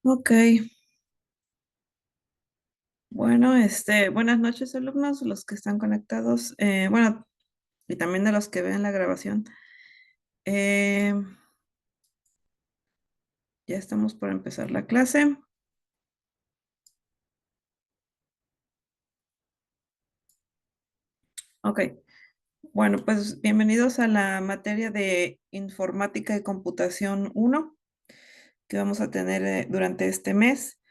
Ok, bueno, buenas noches, alumnos, los que están conectados, bueno, y también de los que ven la grabación. Eh, ya estamos por empezar la clase. Ok, bueno, pues bienvenidos a la materia de Informática y Computación 1 que vamos a tener durante este mes.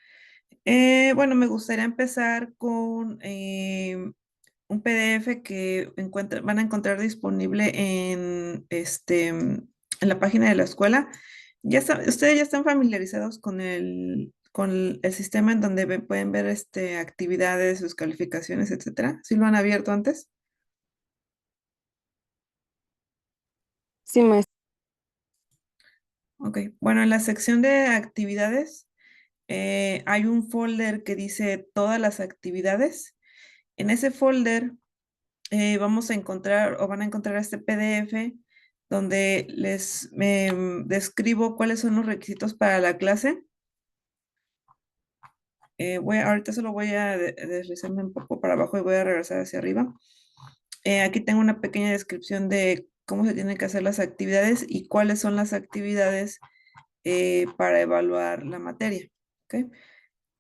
Bueno, me gustaría empezar con un PDF que van a encontrar disponible en la página de la escuela. Ustedes ya están familiarizados con el sistema en donde pueden ver actividades, sus calificaciones, etcétera. ¿Sí lo han abierto antes? Sí, maestra. Ok. Bueno, en la sección de actividades hay un folder que dice todas las actividades. En ese folder vamos a encontrar o van a encontrar este PDF donde les describo cuáles son los requisitos para la clase. Ahorita solo voy a deslizarme un poco para abajo y voy a regresar hacia arriba. Aquí tengo una pequeña descripción de cómo se tienen que hacer las actividades y cuáles son las actividades para evaluar la materia. ¿Ok?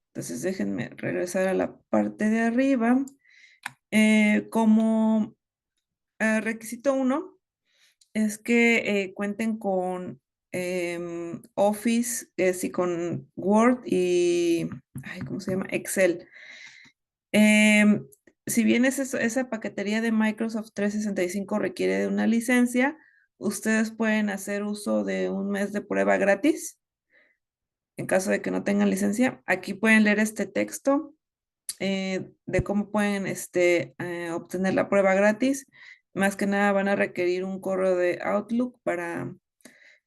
Entonces déjenme regresar a la parte de arriba. Como requisito uno, es que cuenten con Office, sí, con Word y, ay, ¿cómo se llama? Excel. Em, si bien esa paquetería de Microsoft 365 requiere de una licencia, ustedes pueden hacer uso de un mes de prueba gratis. En caso de que no tengan licencia, aquí pueden leer este texto de cómo pueden obtener la prueba gratis. Más que nada van a requerir un correo de Outlook para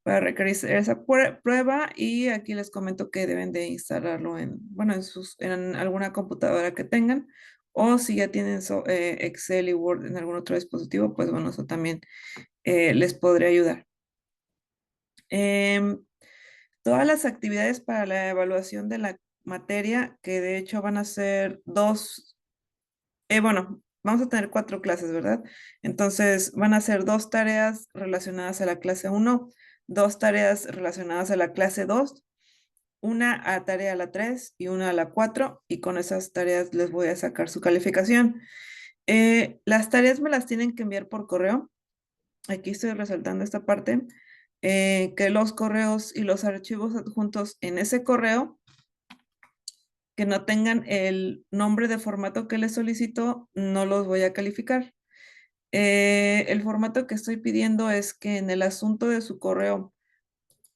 requerir esa prueba y aquí les comento que deben de instalarlo bueno, en alguna computadora que tengan o si ya tienen Excel y Word en algún otro dispositivo, pues bueno, eso también les podría ayudar. Em, Todas las actividades para la evaluación de la materia, que de hecho van a ser dos, bueno, vamos a tener 4 clases, ¿verdad? Entonces van a ser 2 tareas relacionadas a la clase 1, 2 tareas relacionadas a la clase 2, una a tarea a la 3 y una a la 4, y con esas tareas les voy a sacar su calificación. Las tareas me las tienen que enviar por correo. Aquí estoy resaltando esta parte, que los correos y los archivos adjuntos en ese correo que no tengan el nombre de formato que les solicito, no los voy a calificar. El formato que estoy pidiendo es que en el asunto de su correo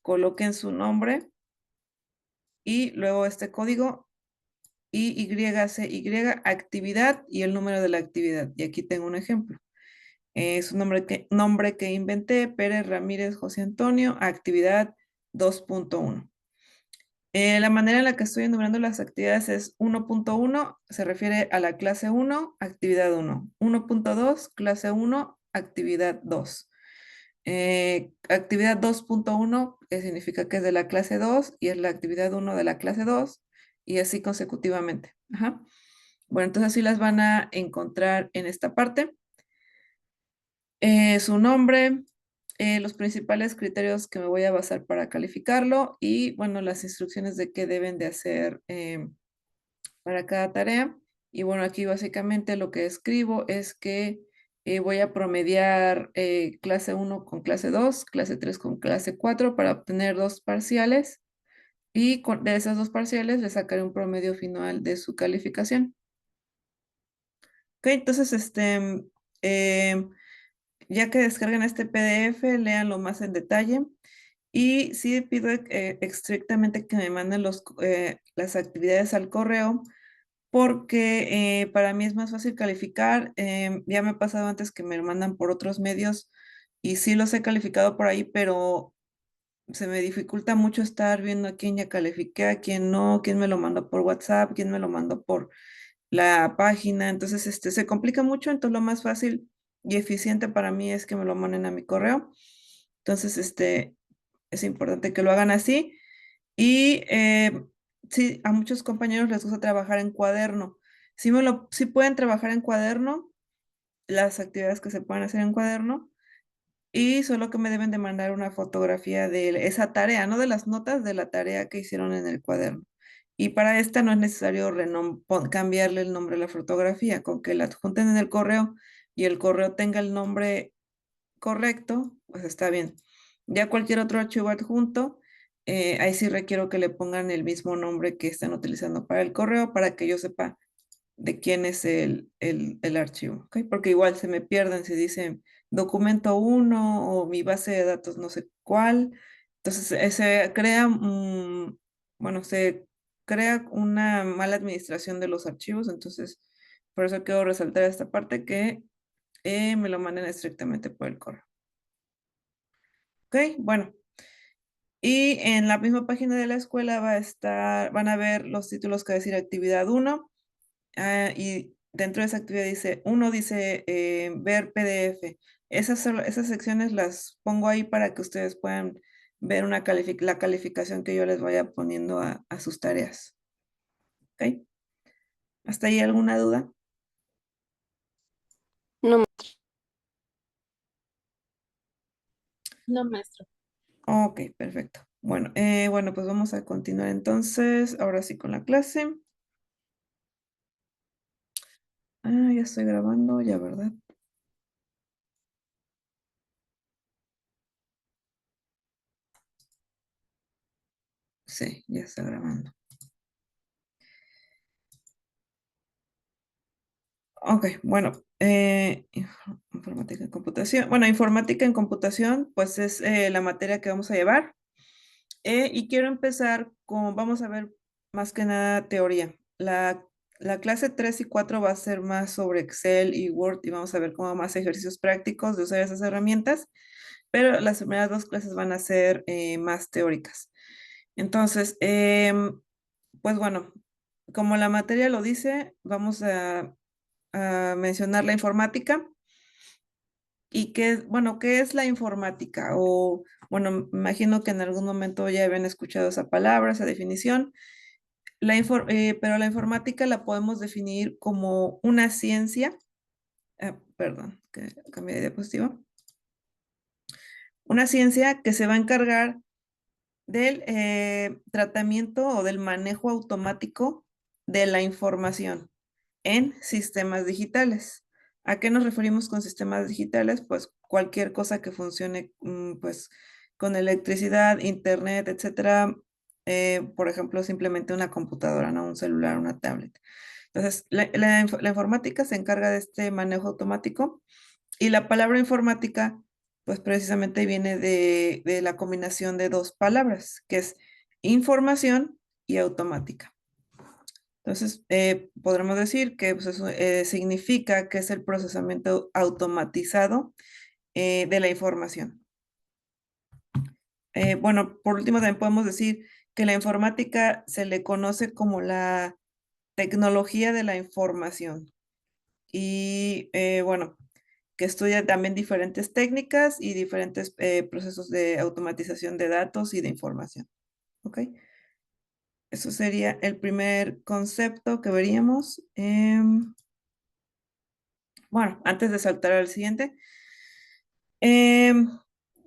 coloquen su nombre y luego este código YCY, actividad y el número de la actividad. Y aquí tengo un ejemplo. Es un nombre que inventé, Pérez Ramírez José Antonio, actividad 2.1. La manera en la que estoy enumerando las actividades es 1.1, se refiere a la clase 1, actividad 1. 1.2, clase 1, actividad 2. Actividad 2.1, que significa que es de la clase 2 y es la actividad 1 de la clase 2 y así consecutivamente. Ajá. Bueno, entonces así las van a encontrar en esta parte. Su nombre, los principales criterios que me voy a basar para calificarlo y, bueno, las instrucciones de qué deben de hacer para cada tarea. Y bueno, aquí básicamente lo que escribo es que voy a promediar clase 1 con clase 2, clase 3 con clase 4 para obtener 2 parciales y de esas 2 parciales le sacaré un promedio final de su calificación. Ok, entonces, em, ya que descarguen este PDF, léanlo más en detalle. Y sí pido estrictamente que me manden las actividades al correo, porque para mí es más fácil calificar. Ya me ha pasado antes que me lo mandan por otros medios y sí los he calificado por ahí, pero se me dificulta mucho estar viendo a quién ya califiqué, a quién no, quién me lo mandó por WhatsApp, quién me lo mandó por la página. Entonces, se complica mucho, entonces lo más fácil y eficiente para mí es que me lo manden a mi correo. Entonces, es importante que lo hagan así. Y sí, a muchos compañeros les gusta trabajar en cuaderno. Sí pueden trabajar en cuaderno, las actividades que se pueden hacer en cuaderno, y solo que me deben de mandar una fotografía de esa tarea, no de las notas, de la tarea que hicieron en el cuaderno. Y para esta no es necesario cambiarle el nombre a la fotografía, con que la adjunten en el correo y el correo tenga el nombre correcto, pues está bien. Ya cualquier otro archivo adjunto, ahí sí requiero que le pongan el mismo nombre que están utilizando para el correo para que yo sepa de quién es el archivo, ¿ok? Porque igual se me pierden si dicen documento uno o mi base de datos no sé cuál. Entonces se crea, bueno, se crea una mala administración de los archivos, entonces por eso quiero resaltar esta parte que me lo manden estrictamente por el correo. Ok, bueno. Y en la misma página de la escuela van a ver los títulos que decir actividad uno. Y dentro de esa actividad dice, uno dice ver PDF. Esas secciones las pongo ahí para que ustedes puedan ver la calificación que yo les vaya poniendo a sus tareas. ¿Ok? ¿Hasta ahí alguna duda? No, No, maestro. Ok, perfecto. Bueno, bueno, pues vamos a continuar entonces, ahora sí con la clase. Ya estoy grabando, ya, ¿verdad? Sí, ya está grabando. Ok, bueno, informática en computación. Bueno, informática en computación, pues es la materia que vamos a llevar. Y quiero empezar con, vamos a ver más que nada teoría. La clase 3 y 4 va a ser más sobre Excel y Word y vamos a ver como más ejercicios prácticos de usar esas herramientas, pero las primeras dos clases van a ser más teóricas. Entonces, pues bueno, como la materia lo dice, vamos a mencionar la informática. ¿Y bueno, qué es la informática? O, bueno, me imagino que en algún momento ya habían escuchado esa palabra, esa definición. Pero la informática la podemos definir como una ciencia, perdón, que cambié de diapositiva, una ciencia que se va a encargar del tratamiento o del manejo automático de la información en sistemas digitales. ¿A qué nos referimos con sistemas digitales? Pues cualquier cosa que funcione pues con electricidad, internet, etcétera. Por ejemplo, simplemente una computadora, ¿no? Un celular, una tablet. Entonces, la informática se encarga de este manejo automático y la palabra informática, pues precisamente viene de la combinación de dos palabras, que es información y automática. Entonces, podremos decir que pues, eso significa que es el procesamiento automatizado de la información. Bueno, por último, también podemos decir que la informática se le conoce como la tecnología de la información. Y bueno, que estudia también diferentes técnicas y diferentes procesos de automatización de datos y de información. ¿Ok? Eso sería el primer concepto que veríamos. Bueno, antes de saltar al siguiente, em,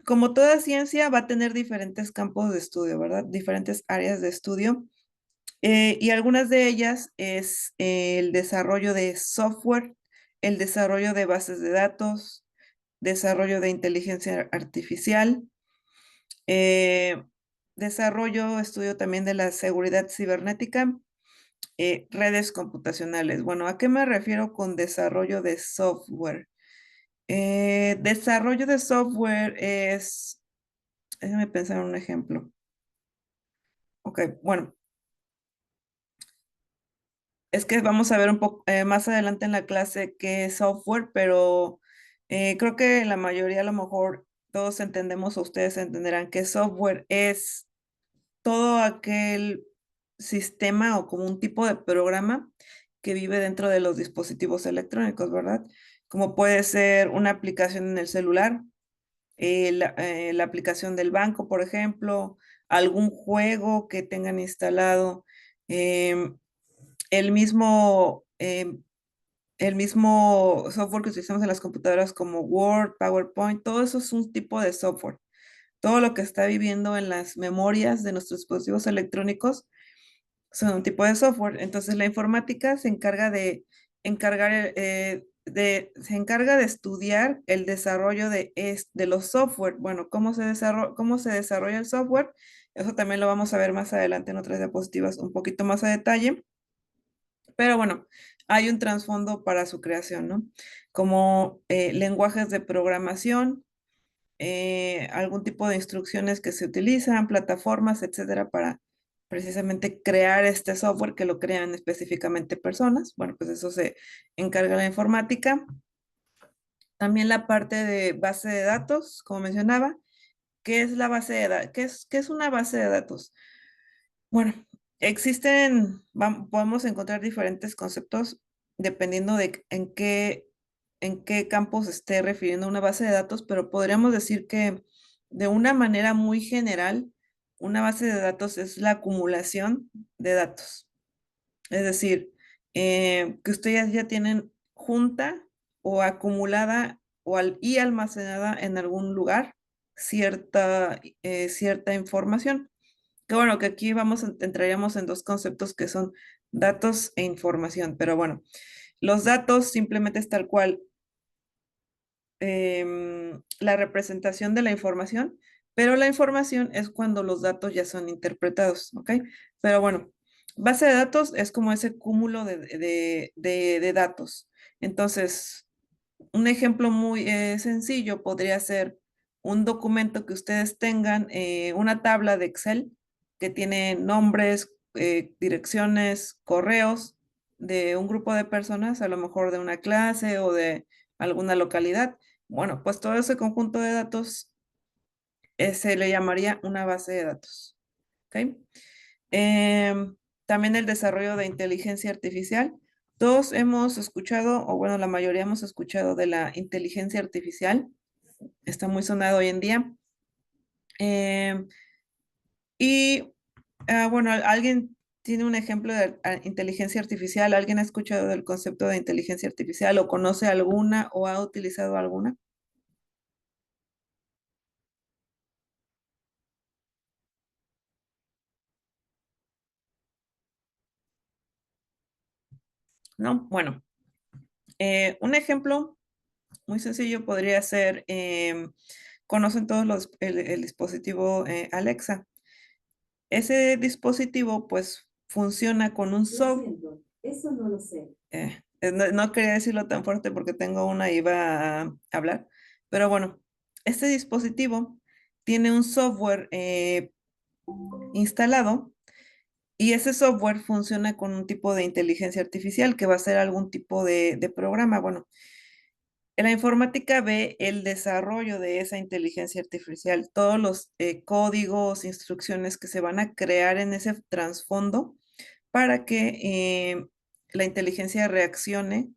como toda ciencia va a tener diferentes campos de estudio, ¿verdad? Diferentes áreas de estudio. Y algunas de ellas es el desarrollo de software, el desarrollo de bases de datos, desarrollo de inteligencia artificial, eh, desarrollo, estudio también de la seguridad cibernética, redes computacionales. Bueno, ¿a qué me refiero con desarrollo de software? Desarrollo de software es, déjame pensar en un ejemplo. Ok, bueno, es que vamos a ver un poco más adelante en la clase qué es software, pero creo que la mayoría a lo mejor todos entendemos o ustedes entenderán que software es todo aquel sistema o como un tipo de programa que vive dentro de los dispositivos electrónicos, ¿verdad? Como puede ser una aplicación en el celular, la aplicación del banco, por ejemplo, algún juego que tengan instalado. Em, el mismo, el mismo software que utilizamos en las computadoras como Word, PowerPoint, todo eso es un tipo de software. Todo lo que está viviendo en las memorias de nuestros dispositivos electrónicos son un tipo de software. Entonces, la informática se encarga se encarga de estudiar el desarrollo de los software. Bueno, cómo se desarrolla el software. Eso también lo vamos a ver más adelante en otras diapositivas un poquito más a detalle. Pero bueno, hay un trasfondo para su creación, ¿no? Como lenguajes de programación, algún tipo de instrucciones que se utilizan, plataformas, etcétera, para precisamente crear este software que lo crean específicamente personas. Bueno, pues eso se encarga la informática. También la parte de base de datos, como mencionaba. ¿Qué es la base de datos? Qué es una base de datos? Bueno, podemos encontrar diferentes conceptos dependiendo de en qué campo se esté refiriendo una base de datos, pero podríamos decir que de una manera muy general, una base de datos es la acumulación de datos. Es decir, que ustedes ya tienen junta o acumulada y almacenada en algún lugar cierta información. Que bueno, que aquí entraríamos en dos conceptos que son datos e información, pero bueno, los datos simplemente es tal cual la representación de la información, pero la información es cuando los datos ya son interpretados, ¿ok? Pero bueno, base de datos es como ese cúmulo de datos. Entonces, un ejemplo muy sencillo podría ser un documento que ustedes tengan, una tabla de Excel que tiene nombres, direcciones, correos de un grupo de personas, a lo mejor de una clase o de alguna localidad. Bueno, pues todo ese conjunto de datos se le llamaría una base de datos. ¿Ok? También el desarrollo de inteligencia artificial. Todos hemos escuchado, o bueno, la mayoría hemos escuchado de la inteligencia artificial. Está muy sonado hoy en día. Em, y bueno, ¿alguien tiene un ejemplo de inteligencia artificial? ¿Alguien ha escuchado del concepto de inteligencia artificial o conoce alguna o ha utilizado alguna? ¿No? Bueno, un ejemplo muy sencillo podría ser, conocen todos el dispositivo Alexa. Ese dispositivo pues funciona con un software. Eso no lo sé. No quería decirlo tan fuerte porque tengo una y iba a hablar, pero bueno, este dispositivo tiene un software instalado y ese software funciona con un tipo de inteligencia artificial que va a ser algún tipo de programa. Bueno, la informática ve el desarrollo de esa inteligencia artificial, todos los códigos, instrucciones que se van a crear en ese trasfondo para que la inteligencia reaccione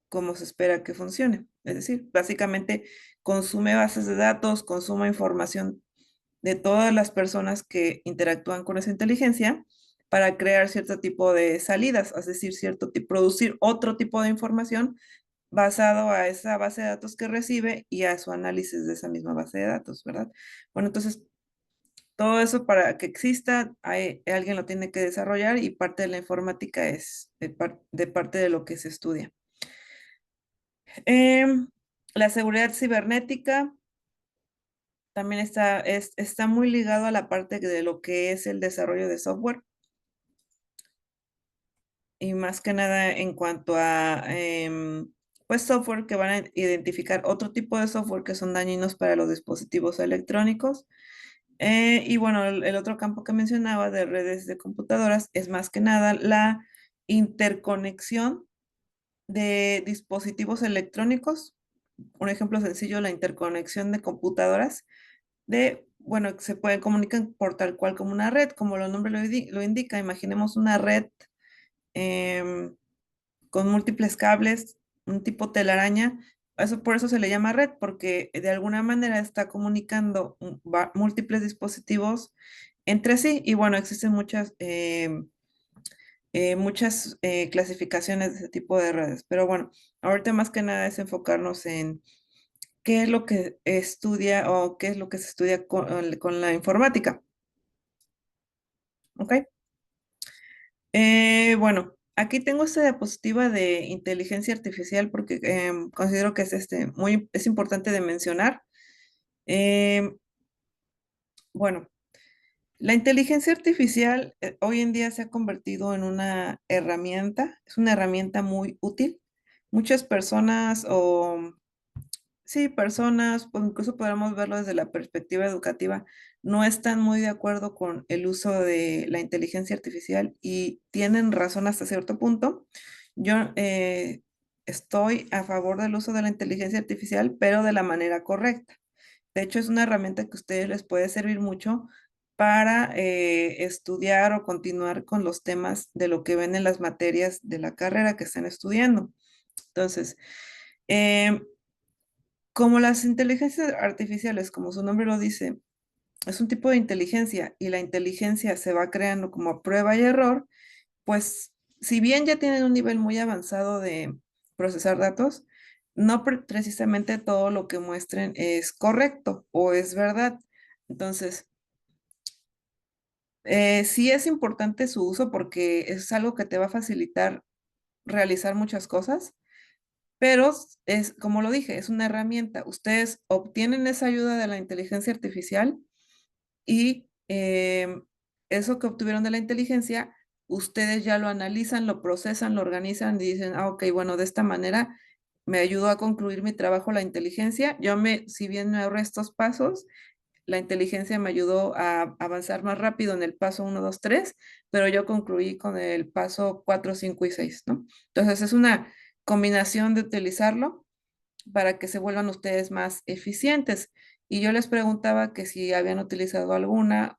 como se espera que funcione. Es decir, básicamente consume bases de datos, consume información de todas las personas que interactúan con esa inteligencia para crear cierto tipo de salidas, es decir, producir otro tipo de información basado a esa base de datos que recibe y a su análisis de esa misma base de datos, ¿verdad? Bueno, entonces, todo eso para que exista, alguien lo tiene que desarrollar y parte de la informática es de parte de lo que se estudia. Em, la seguridad cibernética también está muy ligado a la parte de lo que es el desarrollo de software y más que nada en cuanto a pues software que van a identificar otro tipo de software que son dañinos para los dispositivos electrónicos. Y bueno, el otro campo que mencionaba de redes de computadoras es más que nada la interconexión de dispositivos electrónicos. Un ejemplo sencillo, la interconexión de computadoras bueno, que se pueden comunicar por tal cual como una red, como el nombre lo indica. Imaginemos una red em, con múltiples cables, un tipo telaraña. Por eso se le llama red, porque de alguna manera está comunicando múltiples dispositivos entre sí. Y bueno, existen muchas muchas clasificaciones de ese tipo de redes. Pero bueno, ahorita más que nada es enfocarnos en qué es lo que estudia o qué es lo que se estudia con la informática. ¿Ok? Bueno, aquí tengo esta diapositiva de inteligencia artificial porque considero que es, es importante de mencionar. Em, bueno, la inteligencia artificial hoy en día se ha convertido en una herramienta, es una herramienta muy útil. Muchas personas o sí, personas, pues incluso podemos verlo desde la perspectiva educativa, no están muy de acuerdo con el uso de la inteligencia artificial y tienen razón hasta cierto punto. Yo estoy a favor del uso de la inteligencia artificial, pero de la manera correcta. De hecho, es una herramienta que a ustedes les puede servir mucho para estudiar o continuar con los temas de lo que ven en las materias de la carrera que estén estudiando. Entonces, em, como las inteligencias artificiales, como su nombre lo dice, es un tipo de inteligencia y la inteligencia se va creando como a prueba y error, pues si bien ya tienen un nivel muy avanzado de procesar datos, no precisamente todo lo que muestren es correcto o es verdad. Entonces, sí es importante su uso porque es algo que te va a facilitar realizar muchas cosas, pero es, como lo dije, es una herramienta. Ustedes obtienen esa ayuda de la inteligencia artificial y eso que obtuvieron de la inteligencia, ustedes ya lo analizan, lo procesan, lo organizan y dicen, ah, ok, bueno, de esta manera me ayudó a concluir mi trabajo la inteligencia. Si bien me ahorré estos pasos, la inteligencia me ayudó a avanzar más rápido en el paso uno 2 3 pero yo concluí con el paso 4 5 y 6, ¿no? Entonces es una combinación de utilizarlo para que se vuelvan ustedes más eficientes. Y yo les preguntaba que si habían utilizado alguna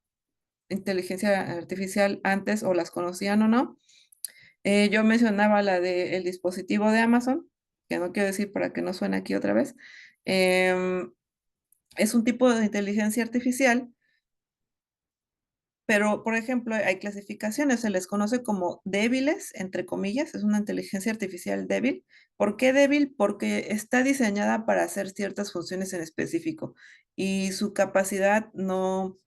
inteligencia artificial antes o las conocían o no. Yo mencionaba la del dispositivo de Amazon, que no quiero decir para que no suene aquí otra vez. Em, es un tipo de inteligencia artificial, pero por ejemplo hay clasificaciones, se les conoce como débiles, entre comillas, es una inteligencia artificial débil. ¿Por qué débil? Porque está diseñada para hacer ciertas funciones en específico y su capacidad no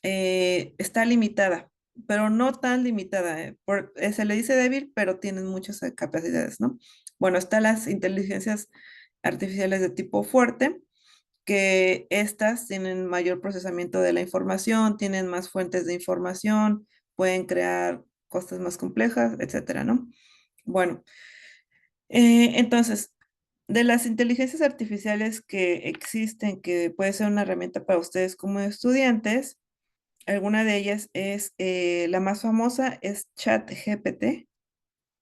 está limitada, pero no tan limitada. Se le dice débil, pero tienen muchas capacidades, ¿no? Bueno, están las inteligencias artificiales de tipo fuerte, que estas tienen mayor procesamiento de la información, tienen más fuentes de información, pueden crear cosas más complejas, etcétera, ¿no? Bueno, entonces, de las inteligencias artificiales que existen, que puede ser una herramienta para ustedes como estudiantes, alguna de ellas es, la más famosa es ChatGPT.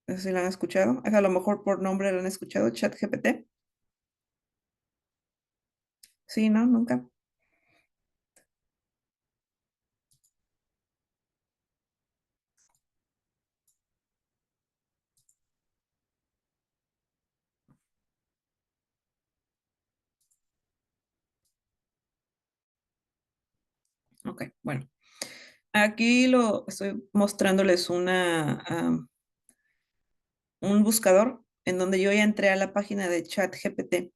No sé si la han escuchado. A lo mejor por nombre la han escuchado, ChatGPT. Sí, ¿no? Nunca. Ok, bueno. Aquí lo estoy mostrándoles un buscador en donde yo ya entré a la página de ChatGPT.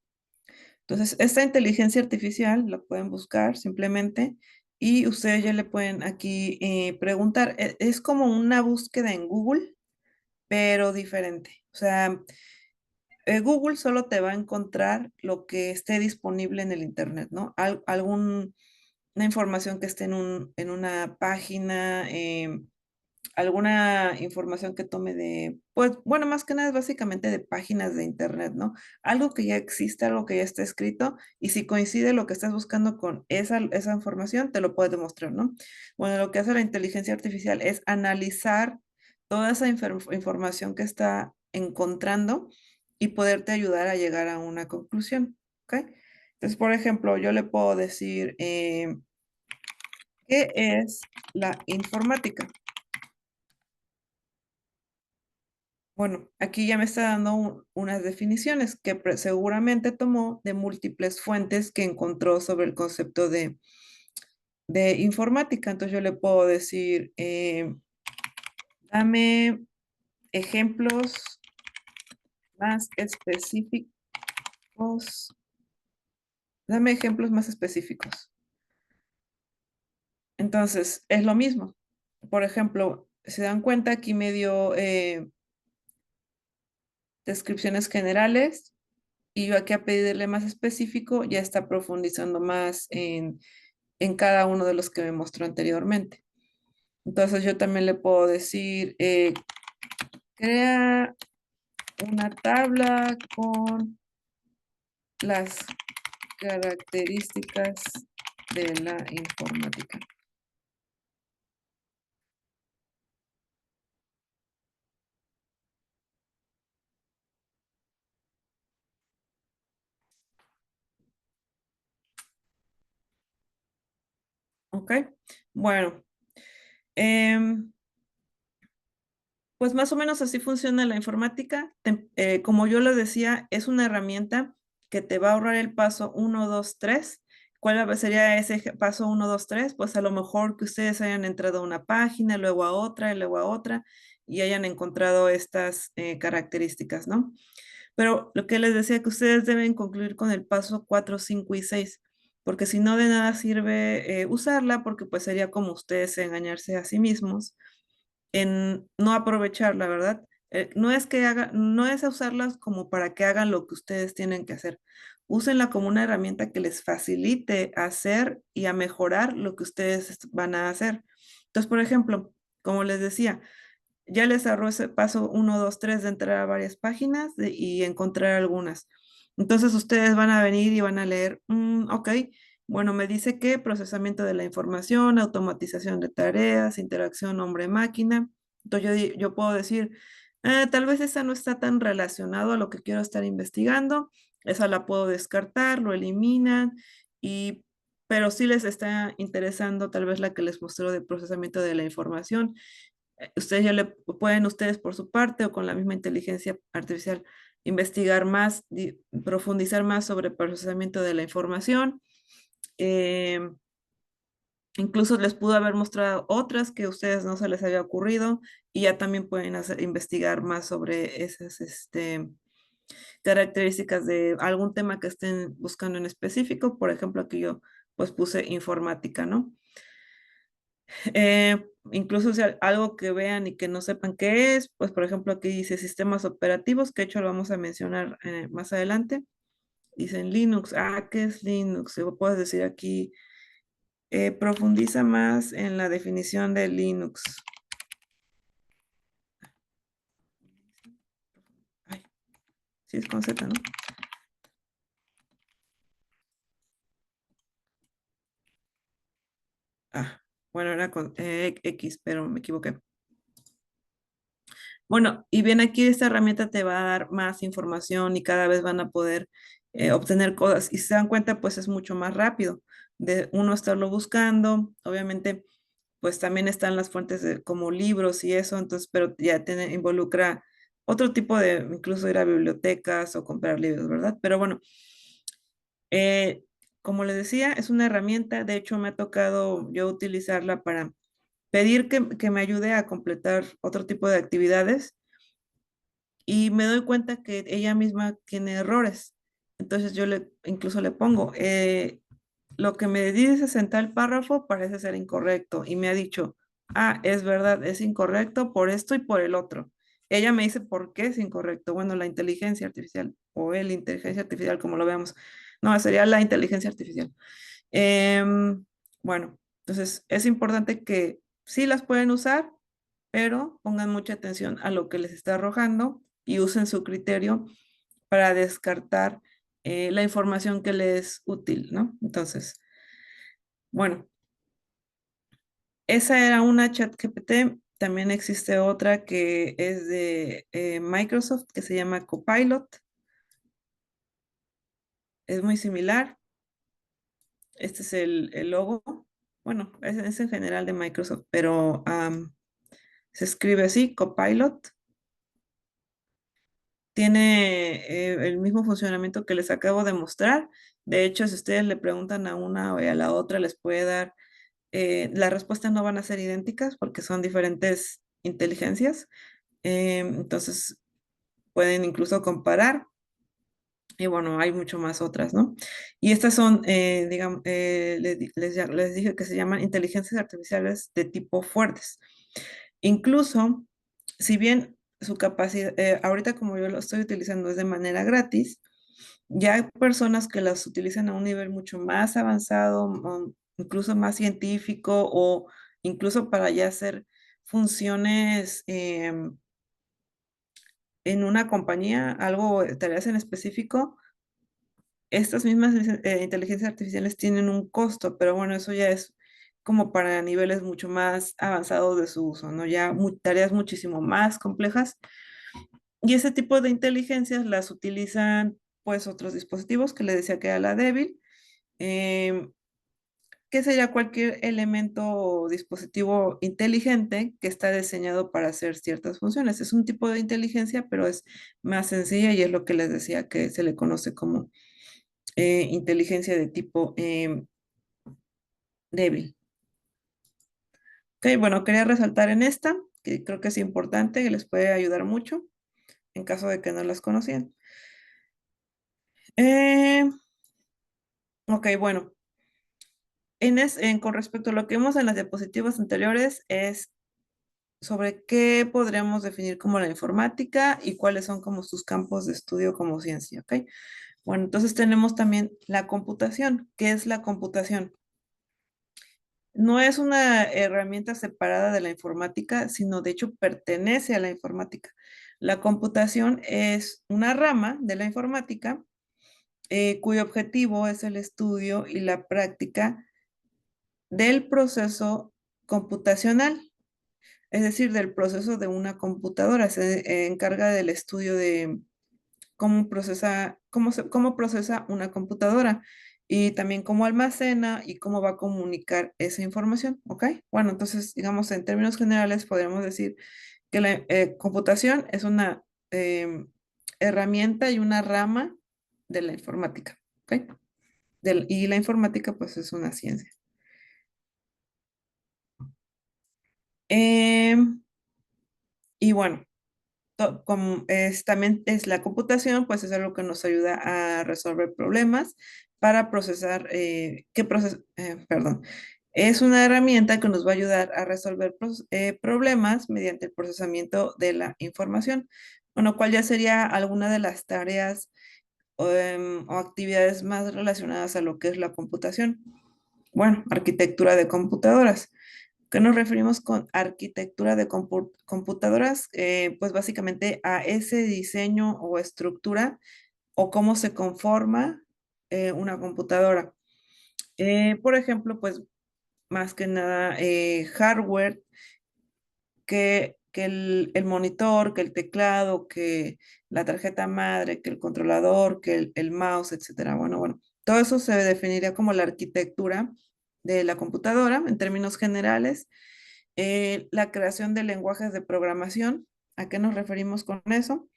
Entonces, esta inteligencia artificial la pueden buscar simplemente y ustedes ya le pueden aquí preguntar. Es como una búsqueda en Google, pero diferente. O sea, Google solo te va a encontrar lo que esté disponible en el Internet, ¿no? Alguna información que esté en una página, alguna información que tome de, pues, bueno, más que nada es básicamente de páginas de Internet, ¿no? Algo que ya existe, algo que ya está escrito, y si coincide lo que estás buscando con esa información, te lo puede demostrar, ¿no? Bueno, lo que hace la inteligencia artificial es analizar toda esa información que está encontrando y poderte ayudar a llegar a una conclusión, ¿ok? Entonces, por ejemplo, yo le puedo decir, ¿qué es la informática? Bueno, aquí ya me está dando unas definiciones que seguramente tomó de múltiples fuentes que encontró sobre el concepto de informática. Entonces yo le puedo decir, dame, ejemplos más específicos. Dame ejemplos más específicos. Entonces, es lo mismo. Por ejemplo, se dan cuenta aquí me dio descripciones generales y yo aquí a pedirle más específico ya está profundizando más en cada uno de los que me mostró anteriormente. Entonces yo también le puedo decir, crea una tabla con las características de la informática. ¿Ok? Bueno, em, pues más o menos así funciona la informática. Como yo les decía, es una herramienta que te va a ahorrar el paso uno, 2, 3. Sería ese paso uno, 2, 3? Pues a lo mejor que ustedes hayan entrado a una página, luego a otra, y luego a otra, y hayan encontrado estas características, ¿no? Pero lo que les decía que ustedes deben concluir con el paso 4, 5 y 6, porque si no de nada sirve usarla, porque pues sería como ustedes engañarse a sí mismos en no aprovecharla, ¿verdad? No es usarlas como para que hagan lo que ustedes tienen que hacer. Úsenla como una herramienta que les facilite hacer y a mejorar lo que ustedes van a hacer. Entonces, por ejemplo, como les decía, ya les ahorró ese paso uno, 2, 3 de entrar a varias páginas y encontrar algunas. Entonces ustedes van a venir y van a leer, ok, bueno, me dice que procesamiento de la información, automatización de tareas, interacción hombre-máquina. Entonces yo puedo decir, tal vez esa no está tan relacionado a lo que quiero estar investigando, esa la puedo descartar, lo eliminan, y, pero sí les está interesando tal vez la que les mostró de procesamiento de la información. Ustedes ya le pueden ustedes por su parte o con la misma inteligencia artificial investigar más, profundizar más sobre procesamiento de la información. Eh, Incluso les pudo haber mostrado otras que a ustedes no se les había ocurrido y ya también pueden investigar más sobre esas características de algún tema que estén buscando en específico. Por ejemplo, aquí yo pues puse informática, ¿no? Incluso si algo que vean y que no sepan qué es, pues por ejemplo aquí dice sistemas operativos, que de hecho lo vamos a mencionar más adelante. Dicen Linux, ¿qué es Linux? Puedes decir aquí, profundiza más en la definición de Linux. Ay, sí es con Z, ¿no? Bueno, era con X, pero me equivoqué. Bueno, y bien aquí esta herramienta te va a dar más información y cada vez van a poder obtener cosas. Y si se dan cuenta, pues es mucho más rápido de uno estarlo buscando. Obviamente, pues también están las fuentes como libros y eso, entonces, pero ya involucra otro tipo de, incluso ir a bibliotecas o comprar libros, ¿verdad? Pero bueno, eh, como les decía, es una herramienta. De hecho, me ha tocado yo utilizarla para pedir que me ayude a completar otro tipo de actividades y me doy cuenta que ella misma tiene errores. Entonces yo incluso le pongo, lo que me dices en tal párrafo parece ser incorrecto. Y me ha dicho, es verdad, es incorrecto por esto y por el otro. Ella me dice por qué es incorrecto. Bueno, la inteligencia artificial o el inteligencia artificial, como lo veamos. No, sería la inteligencia artificial. Bueno, entonces es importante que sí las pueden usar, pero pongan mucha atención a lo que les está arrojando y usen su criterio para descartar la información que les es útil, ¿no? Entonces, bueno, esa era una ChatGPT. También existe otra que es de Microsoft que se llama Copilot. Es muy similar. Este es el logo. Bueno, es en general de Microsoft, pero se escribe así, Copilot. Tiene el mismo funcionamiento que les acabo de mostrar. De hecho, si ustedes le preguntan a una o a la otra, les puede dar, las respuestas no van a ser idénticas porque son diferentes inteligencias, Entonces, pueden incluso comparar. Y bueno, hay mucho más otras, ¿no? Y estas son, digamos, les dije que se llaman inteligencias artificiales de tipo fuertes. Incluso, si bien su capacidad, ahorita como yo lo estoy utilizando es de manera gratis, ya hay personas que las utilizan a un nivel mucho más avanzado, incluso más científico o incluso para ya hacer funciones en una compañía, algo, tareas en específico. Estas mismas inteligencias artificiales tienen un costo, pero bueno, eso ya es como para niveles mucho más avanzados de su uso, ¿no? Ya tareas muchísimo más complejas. Y ese tipo de inteligencias las utilizan pues otros dispositivos que le decía que era la débil, em, que sería cualquier elemento o dispositivo inteligente que está diseñado para hacer ciertas funciones. Es un tipo de inteligencia, pero es más sencilla y es lo que les decía que se le conoce como inteligencia de tipo débil. Ok, bueno, quería resaltar en esta, que creo que es importante, que les puede ayudar mucho en caso de que no las conocían. Eh, ok, bueno, con respecto a lo que vimos en las diapositivas anteriores, es sobre qué podríamos definir como la informática y cuáles son como sus campos de estudio como ciencia, ¿ok? Bueno, entonces tenemos también la computación. ¿Qué es la computación? No es una herramienta separada de la informática, sino de hecho pertenece a la informática. La computación es una rama de la informática cuyo objetivo es el estudio y la práctica del proceso computacional, es decir, del proceso de una computadora. Se encarga del estudio de cómo procesa una computadora y también cómo almacena y cómo va a comunicar esa información, ¿ok? Bueno, entonces, digamos, en términos generales, podríamos decir que la computación es una herramienta y una rama de la informática, ¿ok? Y la informática, pues, es una ciencia. Em, y bueno, como también es la computación, pues es algo que nos ayuda a resolver problemas para procesar, perdón, es una herramienta que nos va a ayudar a resolver problemas mediante el procesamiento de la información, bueno, cual ya sería alguna de las tareas o actividades más relacionadas a lo que es la computación. Bueno, arquitectura de computadoras. ¿Qué nos referimos con arquitectura de computadoras? Pues básicamente a ese diseño o estructura o cómo se conforma una computadora. Por ejemplo, pues más que nada hardware, que el monitor, que el teclado, que la tarjeta madre, que el controlador, que el mouse, etcétera. Bueno, todo eso se definiría como la arquitectura de la computadora en términos generales. La creación de lenguajes de programación. ¿A qué nos referimos con eso?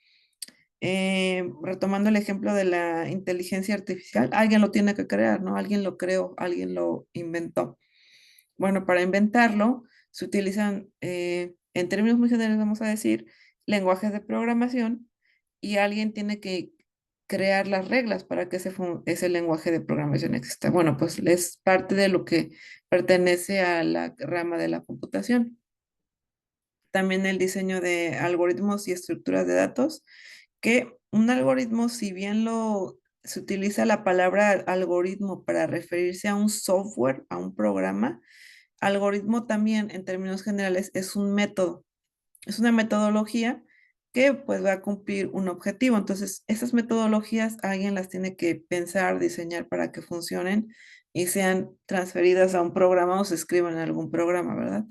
Retomando el ejemplo de la inteligencia artificial, alguien lo tiene que crear, ¿no? Alguien lo creó, alguien lo inventó. Bueno, para inventarlo se utilizan, en términos muy generales, vamos a decir, lenguajes de programación y alguien tiene que crear las reglas para que ese lenguaje de programación exista. Bueno, pues es parte de lo que pertenece a la rama de la computación. También el diseño de algoritmos y estructuras de datos, que un algoritmo, si bien se utiliza la palabra algoritmo para referirse a un software, a un programa, algoritmo también en términos generales es un método, es una metodología que pues va a cumplir un objetivo. Entonces, esas metodologías alguien las tiene que pensar, diseñar para que funcionen y sean transferidas a un programa o se escriban en algún programa, ¿verdad?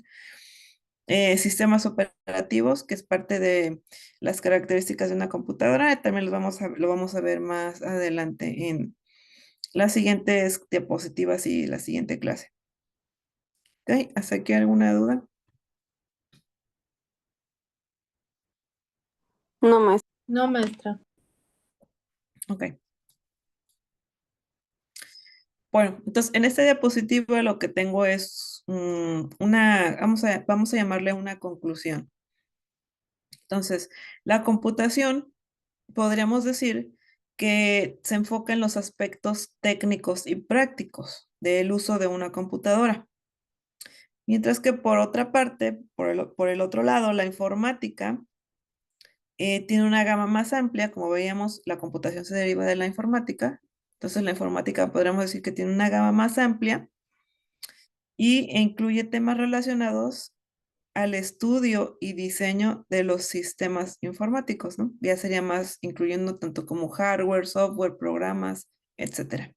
Sistemas operativos, que es parte de las características de una computadora. También lo vamos a ver más adelante en las siguientes diapositivas y la siguiente clase. ¿Ok? ¿Hasta aquí alguna duda? No, maestra. No, maestra. Ok. Bueno, entonces en esta diapositiva lo que tengo es vamos a llamarle una conclusión. Entonces, la computación, podríamos decir que se enfoca en los aspectos técnicos y prácticos del uso de una computadora. Mientras que por otra parte, por el otro lado, la informática tiene una gama más amplia. Como veíamos, la computación se deriva de la informática. Entonces, la informática podríamos decir que tiene una gama más amplia e incluye temas relacionados al estudio y diseño de los sistemas informáticos, ¿no? Ya sería más incluyendo tanto como hardware, software, programas, etcétera.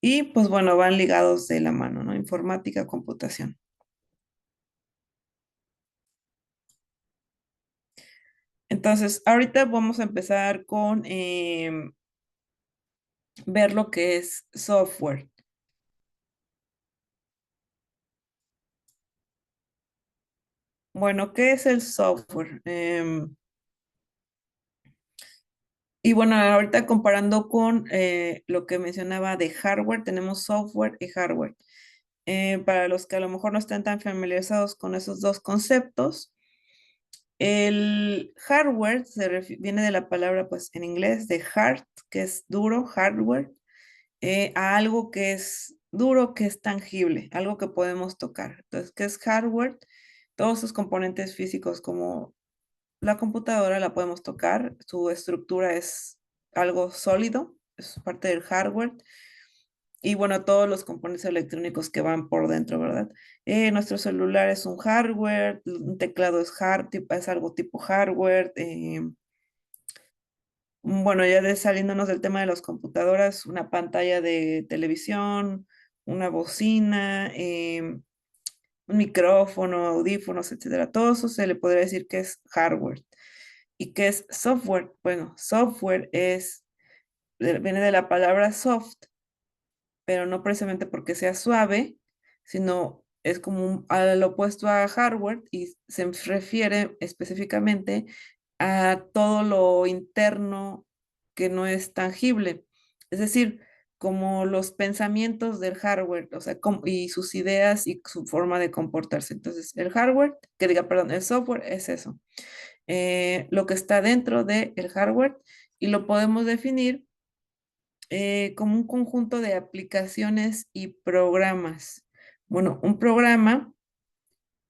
Y pues bueno, van ligados de la mano, ¿no? Informática, computación. Entonces, ahorita vamos a empezar con ver lo que es software. Bueno, ¿qué es el software? Y bueno, ahorita comparando con lo que mencionaba de hardware, tenemos software y hardware. Para los que a lo mejor no estén tan familiarizados con esos dos conceptos, el hardware viene de la palabra, pues en inglés, de hard, que es duro, hardware, a algo que es duro, que es tangible, algo que podemos tocar. Entonces, ¿qué es hardware? Todos sus componentes físicos, como la computadora, la podemos tocar, su estructura es algo sólido, es parte del hardware. Y bueno, todos los componentes electrónicos que van por dentro, ¿verdad? Nuestro celular es un hardware, un teclado es es algo tipo hardware. Bueno, ya saliéndonos del tema de las computadoras, una pantalla de televisión, una bocina, un micrófono, audífonos, etcétera. Todo eso se le podría decir que es hardware. ¿Y qué es software? Bueno, software viene de la palabra soft, pero no precisamente porque sea suave, sino es como al opuesto a hardware y se refiere específicamente a todo lo interno que no es tangible. Es decir, como los pensamientos del hardware, o sea, y sus ideas y su forma de comportarse. Entonces, el hardware, que diga, perdón, el software es eso, lo que está dentro del hardware, y lo podemos definir como un conjunto de aplicaciones y programas. Bueno,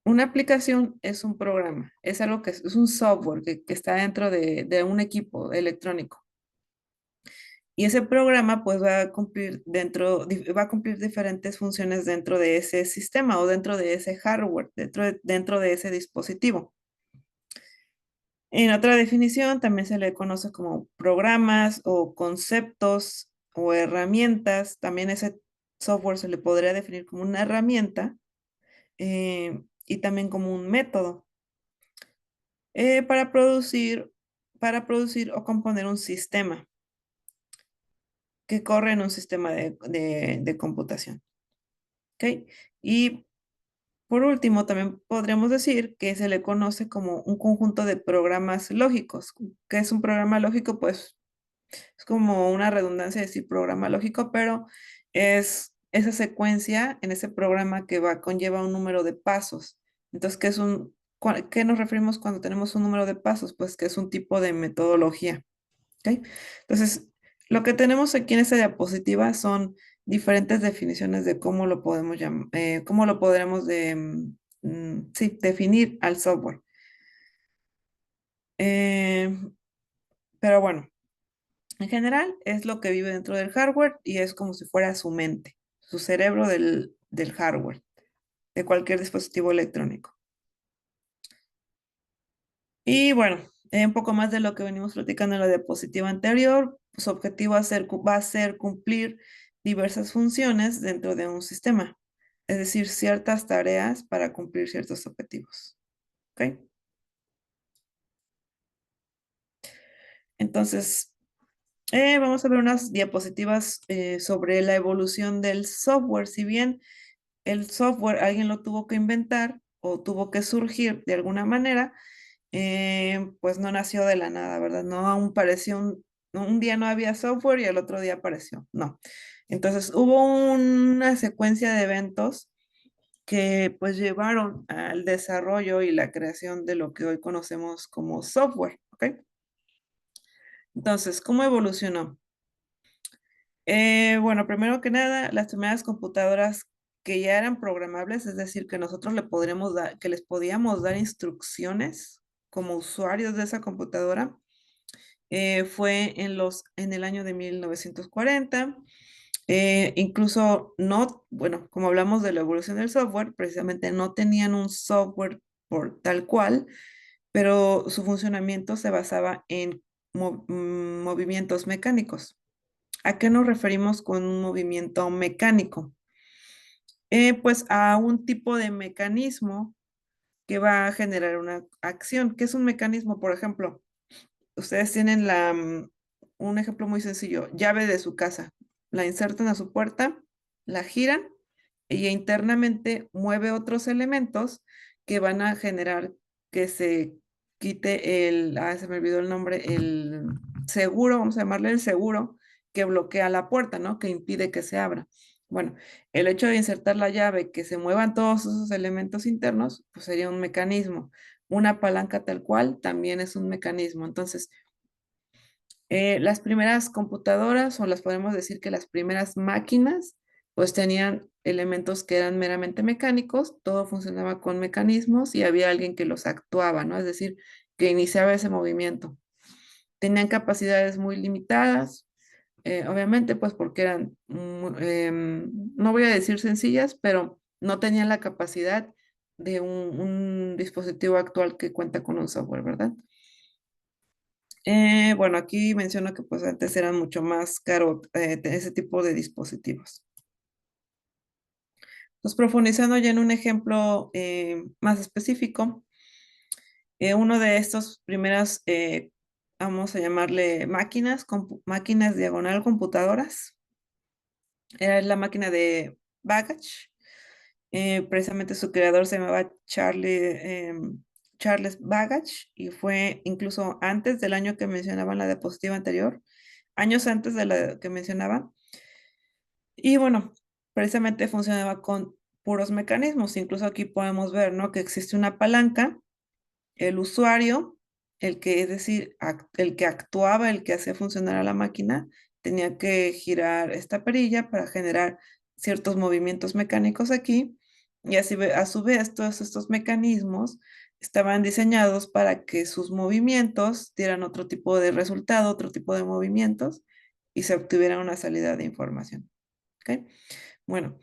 una aplicación es un programa, es algo es un software que está dentro de un equipo electrónico. Y ese programa pues va a cumplir va a cumplir diferentes funciones dentro de ese sistema o dentro de ese hardware, dentro de ese dispositivo. En otra definición también se le conoce como programas o conceptos o herramientas. También ese software se le podría definir como una herramienta y también como un método eh, para producir, para producir o componer un sistema que corre en un sistema de computación. ¿Ok? Y por último, también podríamos decir que se le conoce como un conjunto de programas lógicos. ¿Qué es un programa lógico? Pues es como una redundancia decir programa lógico, pero es esa secuencia en ese programa que conlleva un número de pasos. Entonces, ¿qué nos referimos cuando tenemos un número de pasos? Pues que es un tipo de metodología. ¿Ok? Entonces, lo que tenemos aquí en esta diapositiva son diferentes definiciones de cómo lo podemos llamar, cómo lo podremos sí, definir al software. Eh, pero bueno, en general, es lo que vive dentro del hardware y es como si fuera su mente, su cerebro del hardware, de cualquier dispositivo electrónico. Y bueno, un poco más de lo que venimos platicando en la diapositiva anterior, su objetivo va a ser cumplir diversas funciones dentro de un sistema, es decir, ciertas tareas para cumplir ciertos objetivos. ¿Ok? Entonces, vamos a ver unas diapositivas sobre la evolución del software. Si bien el software alguien lo tuvo que inventar o tuvo que surgir de alguna manera, pues no nació de la nada, ¿verdad? No aún pareció un día no había software y el otro día apareció, no. Entonces hubo una secuencia de eventos que pues llevaron al desarrollo y la creación de lo que hoy conocemos como software, ¿ok? Entonces, ¿cómo evolucionó? Bueno, primero que nada, las primeras computadoras que ya eran programables, es decir, que nosotros le podríamos dar, que les podíamos dar instrucciones como usuarios de esa computadora, fue en el año de 1940. Incluso no, bueno, como hablamos de la evolución del software, precisamente no tenían un software por tal cual, pero su funcionamiento se basaba en movimientos mecánicos. ¿A qué nos referimos con un movimiento mecánico? Pues a un tipo de mecanismo que va a generar una acción. ¿Qué es un mecanismo? Por ejemplo, ustedes tienen un ejemplo muy sencillo, llave de su casa. La insertan a su puerta, la giran y internamente mueve otros elementos que van a generar que se quite se me olvidó el nombre, el seguro, vamos a llamarle el seguro, que bloquea la puerta, ¿no? Que impide que se abra. Bueno, el hecho de insertar la llave, que se muevan todos esos elementos internos, pues sería un mecanismo. Una palanca tal cual también es un mecanismo. Entonces, las primeras computadoras, o las podemos decir que las primeras máquinas, pues tenían elementos que eran meramente mecánicos, todo funcionaba con mecanismos y había alguien que los actuaba, ¿no? Es decir, que iniciaba ese movimiento. Tenían capacidades muy limitadas, obviamente, pues porque eran, no voy a decir sencillas, pero no tenían la capacidad de un dispositivo actual que cuenta con un software, ¿verdad? Bueno, aquí menciono que pues antes eran mucho más caro ese tipo de dispositivos. Pues profundizando ya en un ejemplo más específico, uno de estos primeras, vamos a llamarle máquinas, máquinas diagonal computadoras, era la máquina de Babbage. Precisamente su creador se llamaba Charles Babbage y fue incluso antes del año que mencionaba en la diapositiva anterior, años antes de la que mencionaba. Y bueno, precisamente funcionaba con puros mecanismos. Incluso aquí podemos ver, ¿no? Que existe una palanca, el usuario, el que, es decir, el que actuaba, el que hacía funcionar a la máquina, tenía que girar esta perilla para generar ciertos movimientos mecánicos aquí. Y así, a su vez, todos estos mecanismos estaban diseñados para que sus movimientos dieran otro tipo de resultado, otro tipo de movimientos, y se obtuviera una salida de información. ¿Ok? Bueno,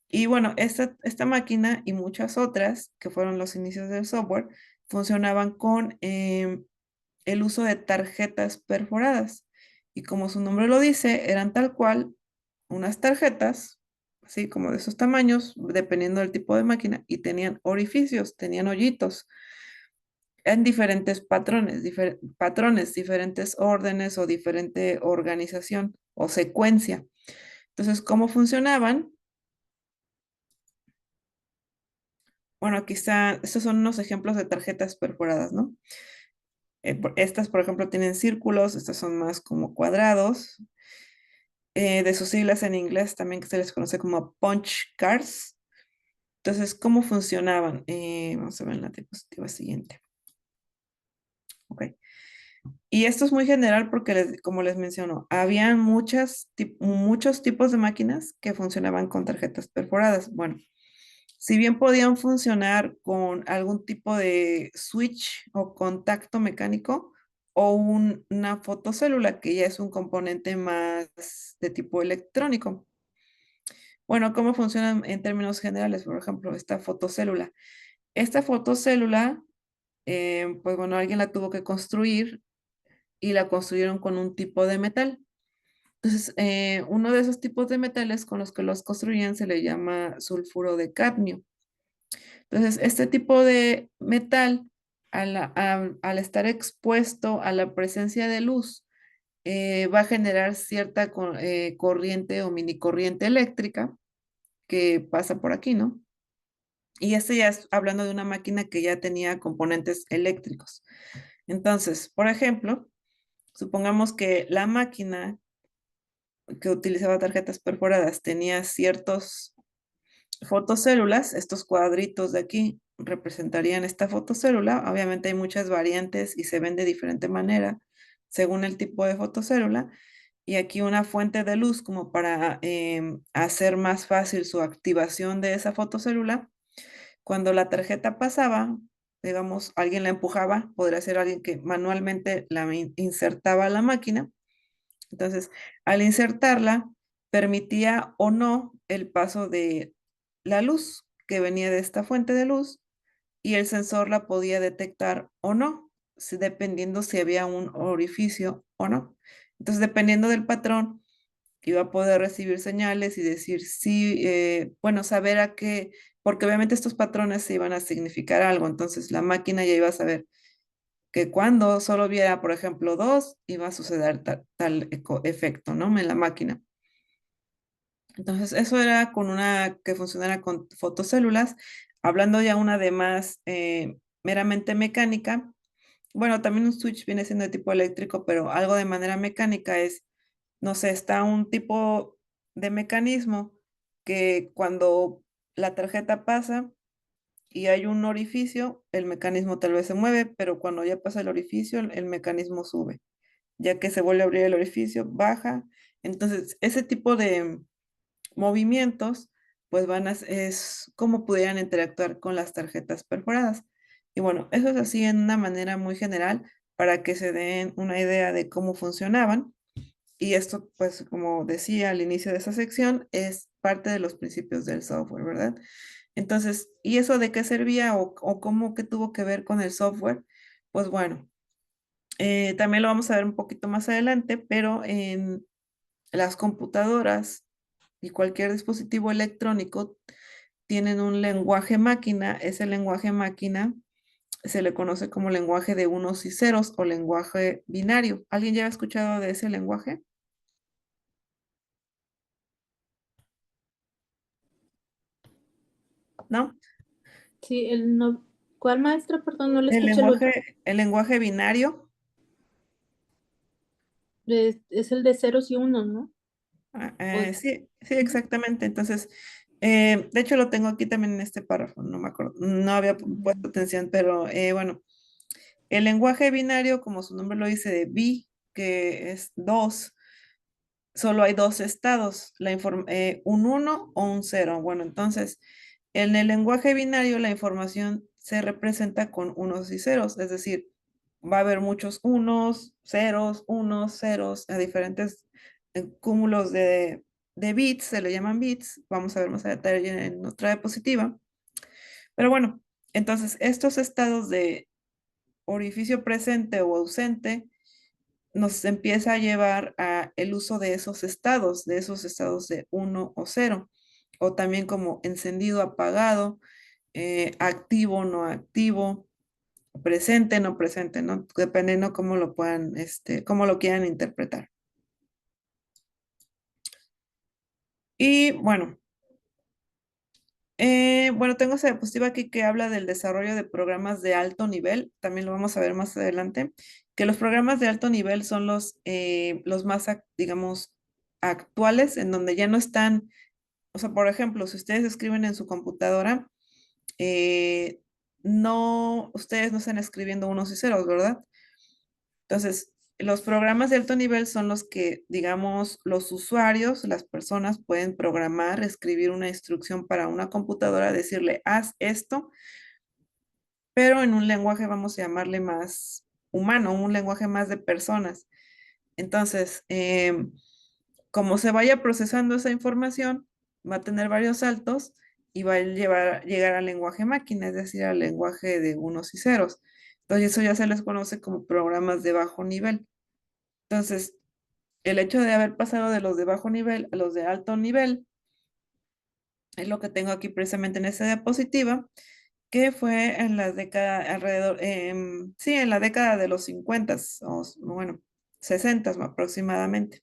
y bueno, esta máquina y muchas otras, que fueron los inicios del software, funcionaban con el uso de tarjetas perforadas. Y como su nombre lo dice, eran tal cual unas tarjetas, así como de esos tamaños, dependiendo del tipo de máquina, y tenían orificios, tenían hoyitos en diferentes patrones, diferentes órdenes o diferente organización o secuencia. Entonces, ¿cómo funcionaban? Bueno, aquí está, estos son unos ejemplos de tarjetas perforadas, ¿no? Estas, por ejemplo, tienen círculos, estas son más como cuadrados. De sus siglas en inglés también que se les conoce como punch cards. Entonces, ¿cómo funcionaban? Vamos a ver en la diapositiva siguiente. Ok. Y esto es muy general porque, como les menciono, había muchos tipos de máquinas que funcionaban con tarjetas perforadas. Bueno, si bien podían funcionar con algún tipo de switch o contacto mecánico o una fotocélula, que ya es un componente más de tipo electrónico. Bueno, ¿cómo funcionan en términos generales? Por ejemplo, esta fotocélula. Esta fotocélula, pues bueno, alguien la tuvo que construir y la construyeron con un tipo de metal. Entonces, uno de esos tipos de metales con los que los construían se le llama sulfuro de cadmio. Entonces, este tipo de metal, al estar expuesto a la presencia de luz, va a generar cierta corriente o mini corriente eléctrica que pasa por aquí, ¿no? Y este ya es hablando de una máquina que ya tenía componentes eléctricos. Entonces, por ejemplo, supongamos que la máquina que utilizaba tarjetas perforadas tenía ciertos fotocélulas, estos cuadritos de aquí representarían esta fotocélula. Obviamente hay muchas variantes y se ven de diferente manera según el tipo de fotocélula. Y aquí una fuente de luz como para hacer más fácil su activación de esa fotocélula. Cuando la tarjeta pasaba, digamos, alguien la empujaba, podría ser alguien que manualmente la insertaba a la máquina. Entonces, al insertarla, permitía o no el paso de la luz que venía de esta fuente de luz y el sensor la podía detectar o no, dependiendo si había un orificio o no. Entonces, dependiendo del patrón, iba a poder recibir señales y decir sí, bueno, saber a qué, porque obviamente estos patrones se iban a significar algo, entonces la máquina ya iba a saber que cuando solo viera, por ejemplo, dos, iba a suceder tal efecto, ¿no? En la máquina. Entonces, eso era con una que funcionara con fotocélulas. Hablando ya una de más meramente mecánica, bueno, también un switch viene siendo de tipo eléctrico, pero algo de manera mecánica es, no sé, está un tipo de mecanismo que cuando la tarjeta pasa y hay un orificio, el mecanismo tal vez se mueve, pero cuando ya pasa el orificio, el mecanismo sube. Ya que se vuelve a abrir el orificio, baja. Entonces, ese tipo de movimientos, pues es como pudieran interactuar con las tarjetas perforadas. Y bueno, eso es así en una manera muy general para que se den una idea de cómo funcionaban. Y esto, pues, como decía al inicio de esa sección, es parte de los principios del software, ¿verdad? Entonces, ¿y eso de qué servía o cómo que tuvo que ver con el software? Pues bueno, también lo vamos a ver un poquito más adelante, pero en las computadoras y cualquier dispositivo electrónico tienen un lenguaje máquina. Ese lenguaje máquina se le conoce como lenguaje de unos y ceros o lenguaje binario. ¿Alguien ya ha escuchado de ese lenguaje? ¿No? Sí, el no. ¿Cuál maestra? Perdón, no le escuché el último. El lenguaje binario. Es el de ceros y unos, ¿no? O- Sí, sí, Ujú. exactamente. Entonces, de hecho lo tengo aquí también en este párrafo, no me acuerdo, no había puesto atención, pero bueno, el lenguaje binario, como su nombre lo dice, de bi, que es dos, solo hay dos estados, un uno o un cero. Bueno, entonces, en el lenguaje binario la información se representa con unos y ceros, es decir, va a haber muchos unos, ceros, a diferentes cúmulos de bits, se le llaman bits, vamos a ver más a detalle en otra diapositiva. Pero bueno, entonces estos estados de orificio presente o ausente nos empieza a llevar a el uso de esos estados de uno o cero, o también como encendido, apagado, activo, no activo, presente, no presente, ¿no? Dependiendo cómo lo puedan, cómo lo quieran interpretar. Y bueno, tengo esa diapositiva aquí que habla del desarrollo de programas de alto nivel, también lo vamos a ver más adelante, que los programas de alto nivel son los más, digamos, actuales, en donde ya no están, o sea, por ejemplo, si ustedes escriben en su computadora, eh, no, ustedes no están escribiendo unos y ceros, ¿verdad? Entonces, los programas de alto nivel son los que, digamos, los usuarios, las personas pueden programar, escribir una instrucción para una computadora, decirle, haz esto, pero en un lenguaje, vamos a llamarle más humano, un lenguaje más de personas. Entonces, como se vaya procesando esa información, va a tener varios saltos y va a llegar al lenguaje máquina, es decir, al lenguaje de unos y ceros. Entonces, eso ya se les conoce como programas de bajo nivel. Entonces, el hecho de haber pasado de los de bajo nivel a los de alto nivel es lo que tengo aquí precisamente en esta diapositiva, que fue en la década alrededor, sí, en la década de los 50 o bueno, 60 aproximadamente.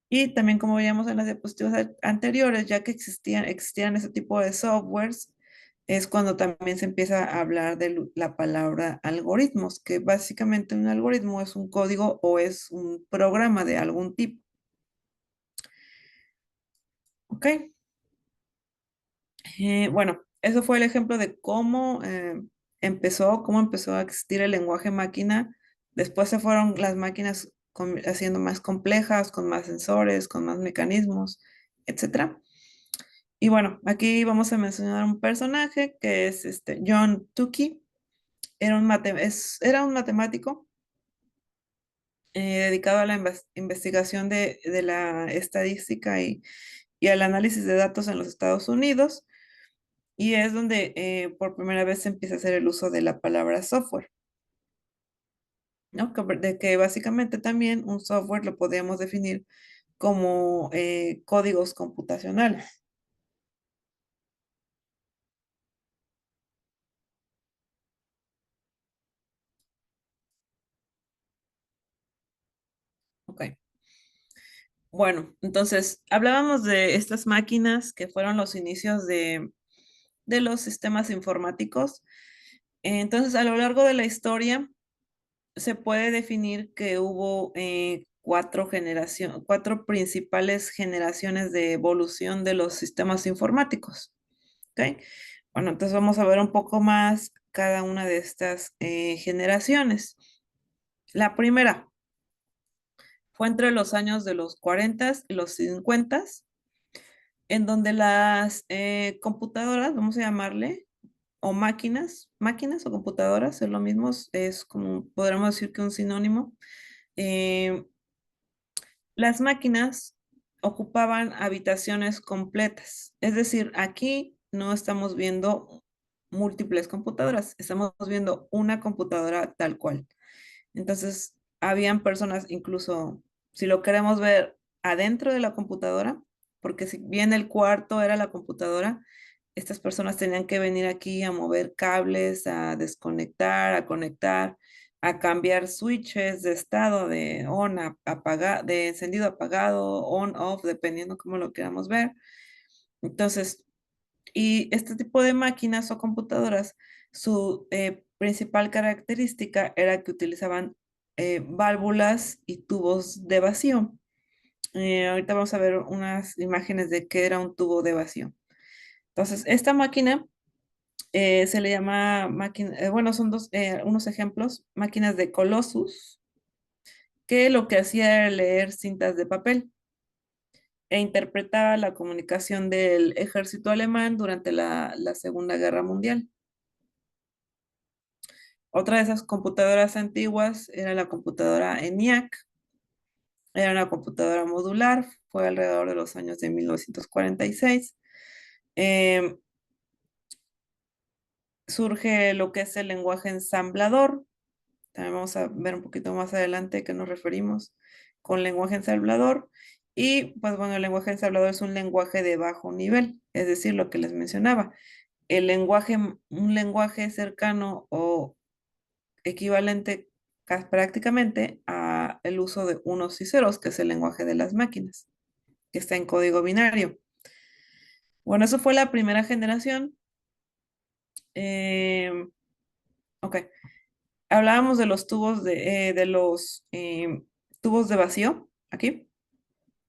Y también como veíamos en las diapositivas anteriores, ya que existían ese tipo de softwares, es cuando también se empieza a hablar de la palabra algoritmos, que básicamente un algoritmo es un código o es un programa de algún tipo. ¿Ok? Bueno, eso fue el ejemplo de cómo empezó a existir el lenguaje máquina. Después se fueron las máquinas haciendo más complejas, con más sensores, con más mecanismos, etcétera. Y bueno, aquí vamos a mencionar un personaje que es John Tukey. Era un matemático dedicado a la investigación de la estadística y al análisis de datos en los Estados Unidos. Y es donde por primera vez se empieza a hacer el uso de la palabra software, ¿no? De que básicamente también un software lo podríamos definir como códigos computacionales. Ok. Bueno, entonces hablábamos de estas máquinas que fueron los inicios de los sistemas informáticos. Entonces, a lo largo de la historia, se puede definir que hubo cuatro principales generaciones de evolución de los sistemas informáticos. ¿Ok? Bueno, entonces vamos a ver un poco más cada una de estas generaciones. La primera fue entre los años de los 40 y los 50, en donde las computadoras, vamos a llamarle, o máquinas o computadoras, es lo mismo, es como, podríamos decir que un sinónimo. eh, Las máquinas ocupaban habitaciones completas, es decir, aquí no estamos viendo múltiples computadoras, estamos viendo una computadora tal cual. Entonces, habían personas, incluso si lo queremos ver adentro de la computadora, porque si bien el cuarto era la computadora, estas personas tenían que venir aquí a mover cables, a desconectar, a conectar, a cambiar switches de estado de on a apagar, de encendido a apagado, on off, dependiendo cómo lo queramos ver. Entonces, y este tipo de máquinas o computadoras, su principal característica era que utilizaban válvulas y tubos de vacío. Ahorita vamos a ver unas imágenes de qué era un tubo de vacío. Entonces, esta máquina se le llama máquina, bueno, son unos ejemplos, máquinas de Colossus, que lo que hacía era leer cintas de papel e interpretaba la comunicación del ejército alemán durante la Segunda Guerra Mundial. Otra de esas computadoras antiguas era la computadora ENIAC. Era una computadora modular, fue alrededor de los años de 1946. Em, Surge lo que es el lenguaje ensamblador. También vamos a ver un poquito más adelante a qué nos referimos con lenguaje ensamblador. Y pues bueno, el lenguaje ensamblador es un lenguaje de bajo nivel, es decir, lo que les mencionaba. Un lenguaje cercano o equivalente prácticamente a el uso de unos y ceros, que es el lenguaje de las máquinas, que está en código binario. Bueno, eso fue la primera generación. Eh, ok, hablábamos de los tubos de vacío aquí,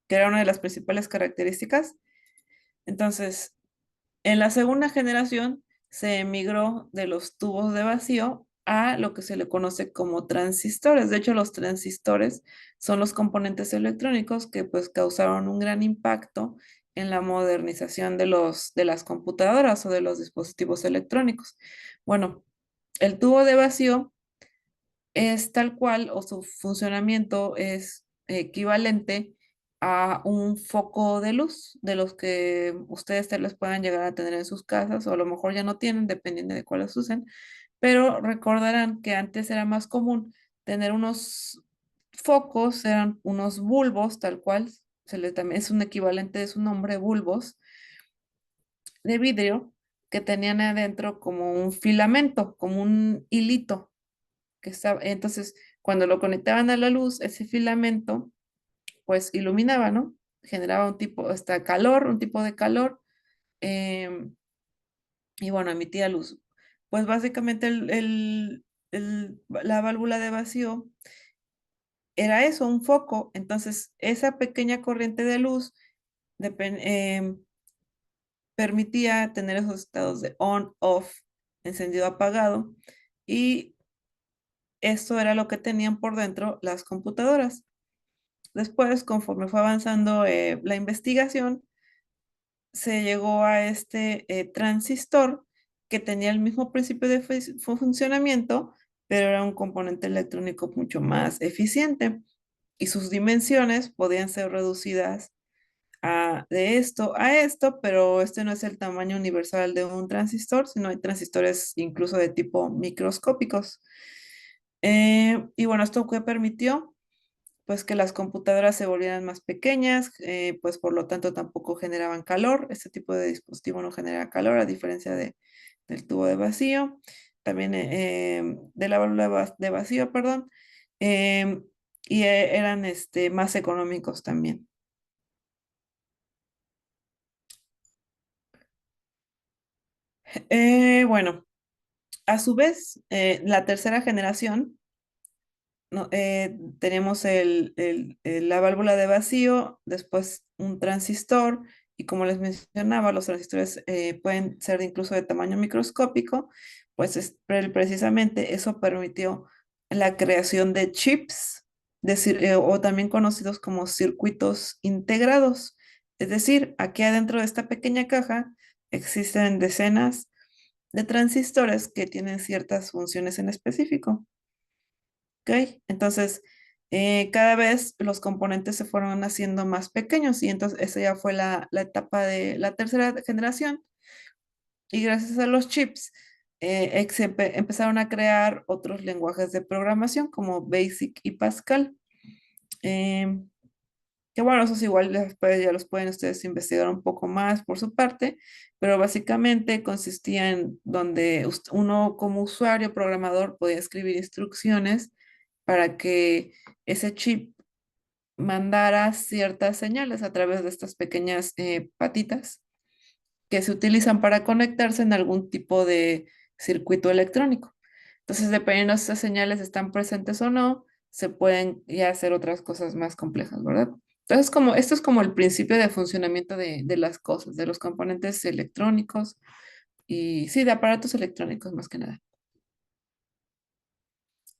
que era una de las principales características. Entonces, en la segunda generación se emigró de los tubos de vacío a lo que se le conoce como transistores. De hecho, los transistores son los componentes electrónicos que pues causaron un gran impacto en la modernización de las computadoras o de los dispositivos electrónicos. Bueno, el tubo de vacío es tal cual o su funcionamiento es equivalente a un foco de luz de los que ustedes tal vez puedan llegar a tener en sus casas o a lo mejor ya no tienen, dependiendo de cuáles usen, pero recordarán que antes era más común tener unos focos, eran unos bulbos tal cual, también es un equivalente de su nombre, bulbos de vidrio que tenían adentro como un filamento, como un hilito que estaba, entonces cuando lo conectaban a la luz, ese filamento pues iluminaba, ¿no? Generaba un tipo, hasta calor, un tipo de calor, em, y bueno, emitía luz. Pues básicamente la válvula de vacío era eso, un foco, entonces esa pequeña corriente de luz depen- em, permitía tener esos estados de on, off, encendido, apagado, y esto era lo que tenían por dentro las computadoras. Después, conforme fue avanzando la investigación, se llegó a este transistor que tenía el mismo principio de funcionamiento, pero era un componente electrónico mucho más eficiente y sus dimensiones podían ser reducidas de esto a esto, pero este no es el tamaño universal de un transistor, sino hay transistores incluso de tipo microscópicos. Y bueno, esto que permitió pues que las computadoras se volvieran más pequeñas, pues por lo tanto tampoco generaban calor. Este tipo de dispositivo no genera calor, a diferencia del tubo de vacío, también de la válvula de vacío, perdón, em, y eran más económicos también. Bueno, a su vez, la tercera generación no, tenemos la válvula de vacío, después un transistor, y como les mencionaba, los transistores pueden ser incluso de tamaño microscópico, pues precisamente eso permitió la creación de chips, o también conocidos como circuitos integrados. Es decir, aquí adentro de esta pequeña caja existen decenas de transistores que tienen ciertas funciones en específico. ¿Ok? Entonces, cada vez los componentes se fueron haciendo más pequeños y entonces esa ya fue la etapa de la tercera generación y gracias a los chips empezaron a crear otros lenguajes de programación como BASIC y Pascal. Em, que bueno, esos igual después ya los pueden ustedes investigar un poco más por su parte, pero básicamente consistía en donde uno como usuario programador podía escribir instrucciones para que ese chip mandara ciertas señales a través de estas pequeñas patitas que se utilizan para conectarse en algún tipo de circuito electrónico. Entonces, dependiendo de si esas señales están presentes o no, se pueden ya hacer otras cosas más complejas, ¿verdad? Entonces, esto es como el principio de funcionamiento de las cosas, de los componentes electrónicos y sí, de aparatos electrónicos más que nada.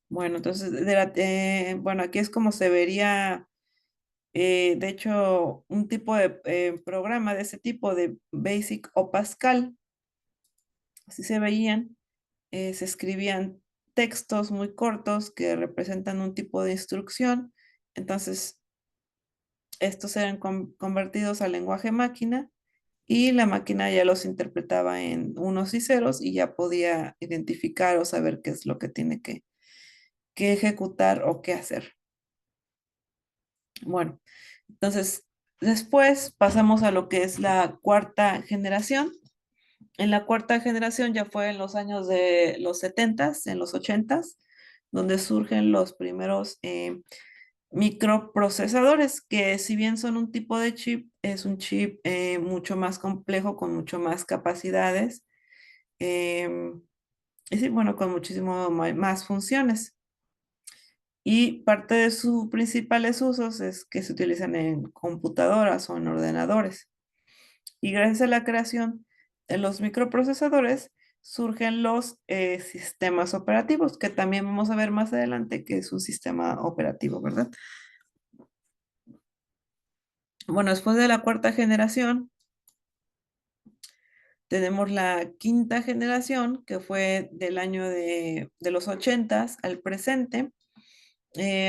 Bueno, entonces, bueno, aquí es como se vería, de hecho, un tipo de programa de ese tipo de BASIC o Pascal, así se veían, se escribían textos muy cortos que representan un tipo de instrucción. Entonces, estos eran convertidos al lenguaje máquina y la máquina ya los interpretaba en unos y ceros y ya podía identificar o saber qué es lo que tiene que ejecutar o qué hacer. Bueno, entonces después pasamos a lo que es la cuarta generación. En la cuarta generación ya fue en los años de los 70s, en los 80s, donde surgen los primeros microprocesadores, que si bien son un tipo de chip, es un chip mucho más complejo, con mucho más capacidades, em, y sí, bueno, con muchísimo más funciones. Y parte de sus principales usos es que se utilizan en computadoras o en ordenadores. Y gracias a la creación de los microprocesadores surgen los sistemas operativos, que también vamos a ver más adelante que es un sistema operativo, ¿verdad? Bueno, después de la cuarta generación, tenemos la quinta generación, que fue del año de los 80s al presente.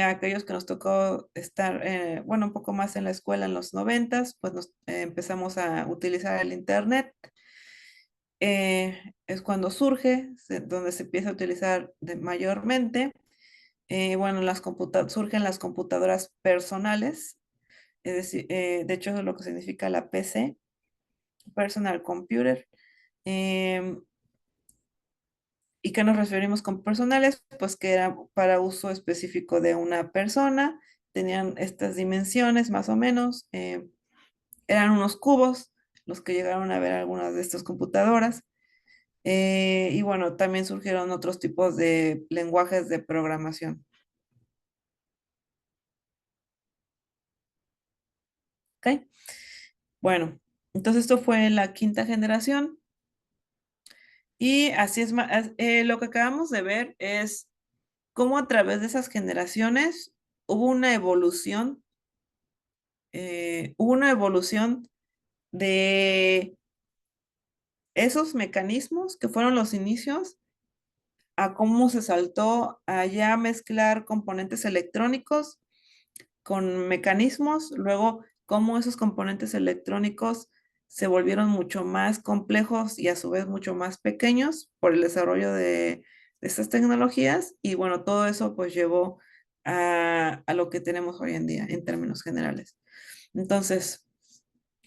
Aquellos que nos tocó estar, bueno, un poco más en la escuela en los 90s, pues empezamos a utilizar el Internet. Es cuando surge, donde se empieza a utilizar mayormente. Bueno, surgen las computadoras personales, es decir, de hecho eso es lo que significa la PC, Personal Computer. Em, ¿Y qué nos referimos con personales? Pues que era para uso específico de una persona, tenían estas dimensiones más o menos, eran unos cubos los que llegaron a ver algunas de estas computadoras. Y bueno, también surgieron otros tipos de lenguajes de programación. ¿Ok? Bueno, Entonces esto fue la quinta generación. Y así es, lo que acabamos de ver es cómo a través de esas generaciones hubo una evolución de esos mecanismos que fueron los inicios a cómo se saltó a ya mezclar componentes electrónicos con mecanismos, luego cómo esos componentes electrónicos se volvieron mucho más complejos y a su vez mucho más pequeños por el desarrollo de estas tecnologías y bueno, todo eso pues llevó a lo que tenemos hoy en día en términos generales. Entonces,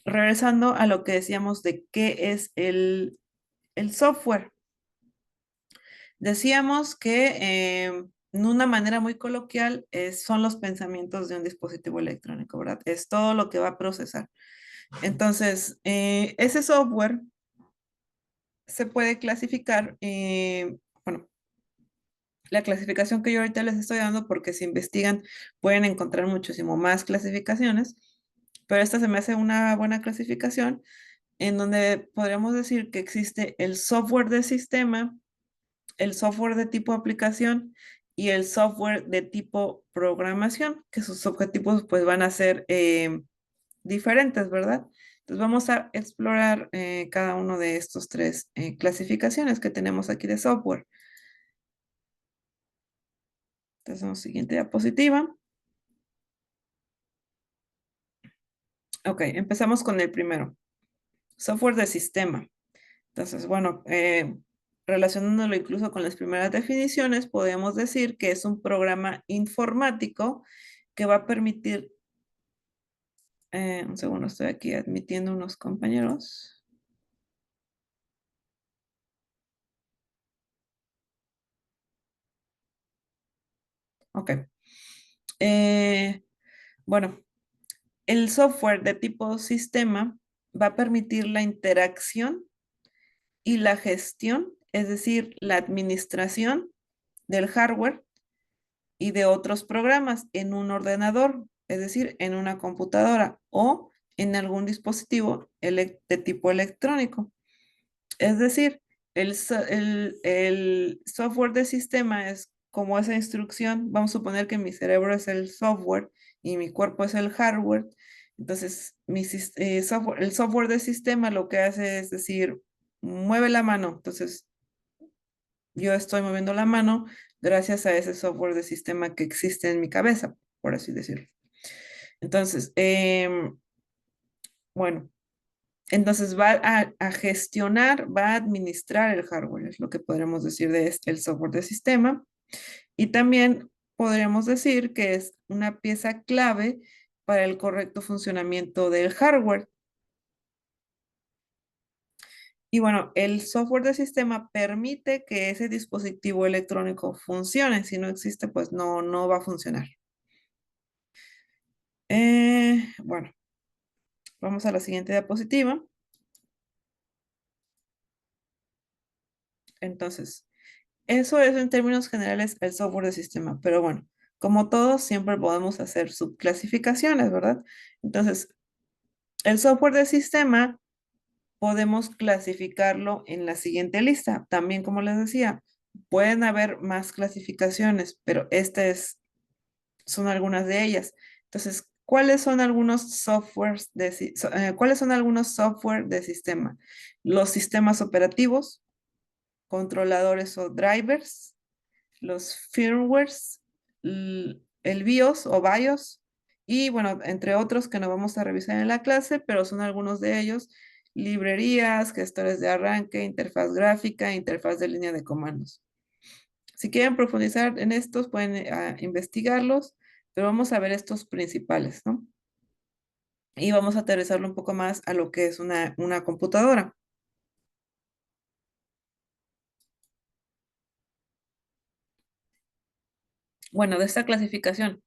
regresando a lo que decíamos de qué es el software. Decíamos que en una manera muy coloquial son los pensamientos de un dispositivo electrónico, ¿verdad? Es todo lo que va a procesar. Entonces, ese software se puede clasificar, bueno, la clasificación que yo ahorita les estoy dando, porque si investigan pueden encontrar muchísimo más clasificaciones, pero esta se me hace una buena clasificación en donde podríamos decir que existe el software de sistema, el software de tipo aplicación y el software de tipo programación, que sus objetivos pues van a ser diferentes, ¿verdad? Entonces vamos a explorar cada uno de estos tres clasificaciones que tenemos aquí de software. Entonces, vamos a la siguiente diapositiva. Ok, empezamos con el primero. Software de sistema. Entonces, bueno, relacionándolo incluso con las primeras definiciones, podemos decir que es un programa informático que va a permitir, un segundo, estoy aquí admitiendo unos compañeros. Ok. Bueno, el software de tipo sistema va a permitir la interacción y la gestión, es decir, la administración del hardware y de otros programas en un ordenador, es decir, en una computadora o en algún dispositivo de tipo electrónico. Es decir, el software de sistema es como esa instrucción. Vamos a suponer que mi cerebro es el software y mi cuerpo es el hardware. Entonces, el software de sistema lo que hace es decir, mueve la mano. Entonces, yo estoy moviendo la mano gracias a ese software de sistema que existe en mi cabeza, por así decirlo. Entonces, bueno, entonces va a gestionar, va a administrar el hardware, es lo que podremos decir de el software de sistema. Y también podríamos decir que es una pieza clave para el correcto funcionamiento del hardware. Y bueno, el software de sistema permite que ese dispositivo electrónico funcione. Si no existe, pues no va a funcionar. Bueno, vamos a la siguiente diapositiva. Entonces, eso es en términos generales el software de sistema, pero bueno, como todos, siempre podemos hacer subclasificaciones, ¿verdad? Entonces, el software de sistema podemos clasificarlo en la siguiente lista. También, como les decía, pueden haber más clasificaciones, pero son algunas de ellas. Entonces, ¿cuáles son algunos software de sistema? Los sistemas operativos, controladores o drivers, los firmwares, el BIOS o BIOS, y bueno, entre otros que no vamos a revisar en la clase, pero son algunos de ellos, librerías, gestores de arranque, interfaz gráfica, interfaz de línea de comandos. Si quieren profundizar en estos, pueden investigarlos, pero vamos a ver estos principales, ¿no? Y vamos a aterrizarlo un poco más a lo que es una computadora. Bueno, de esta clasificación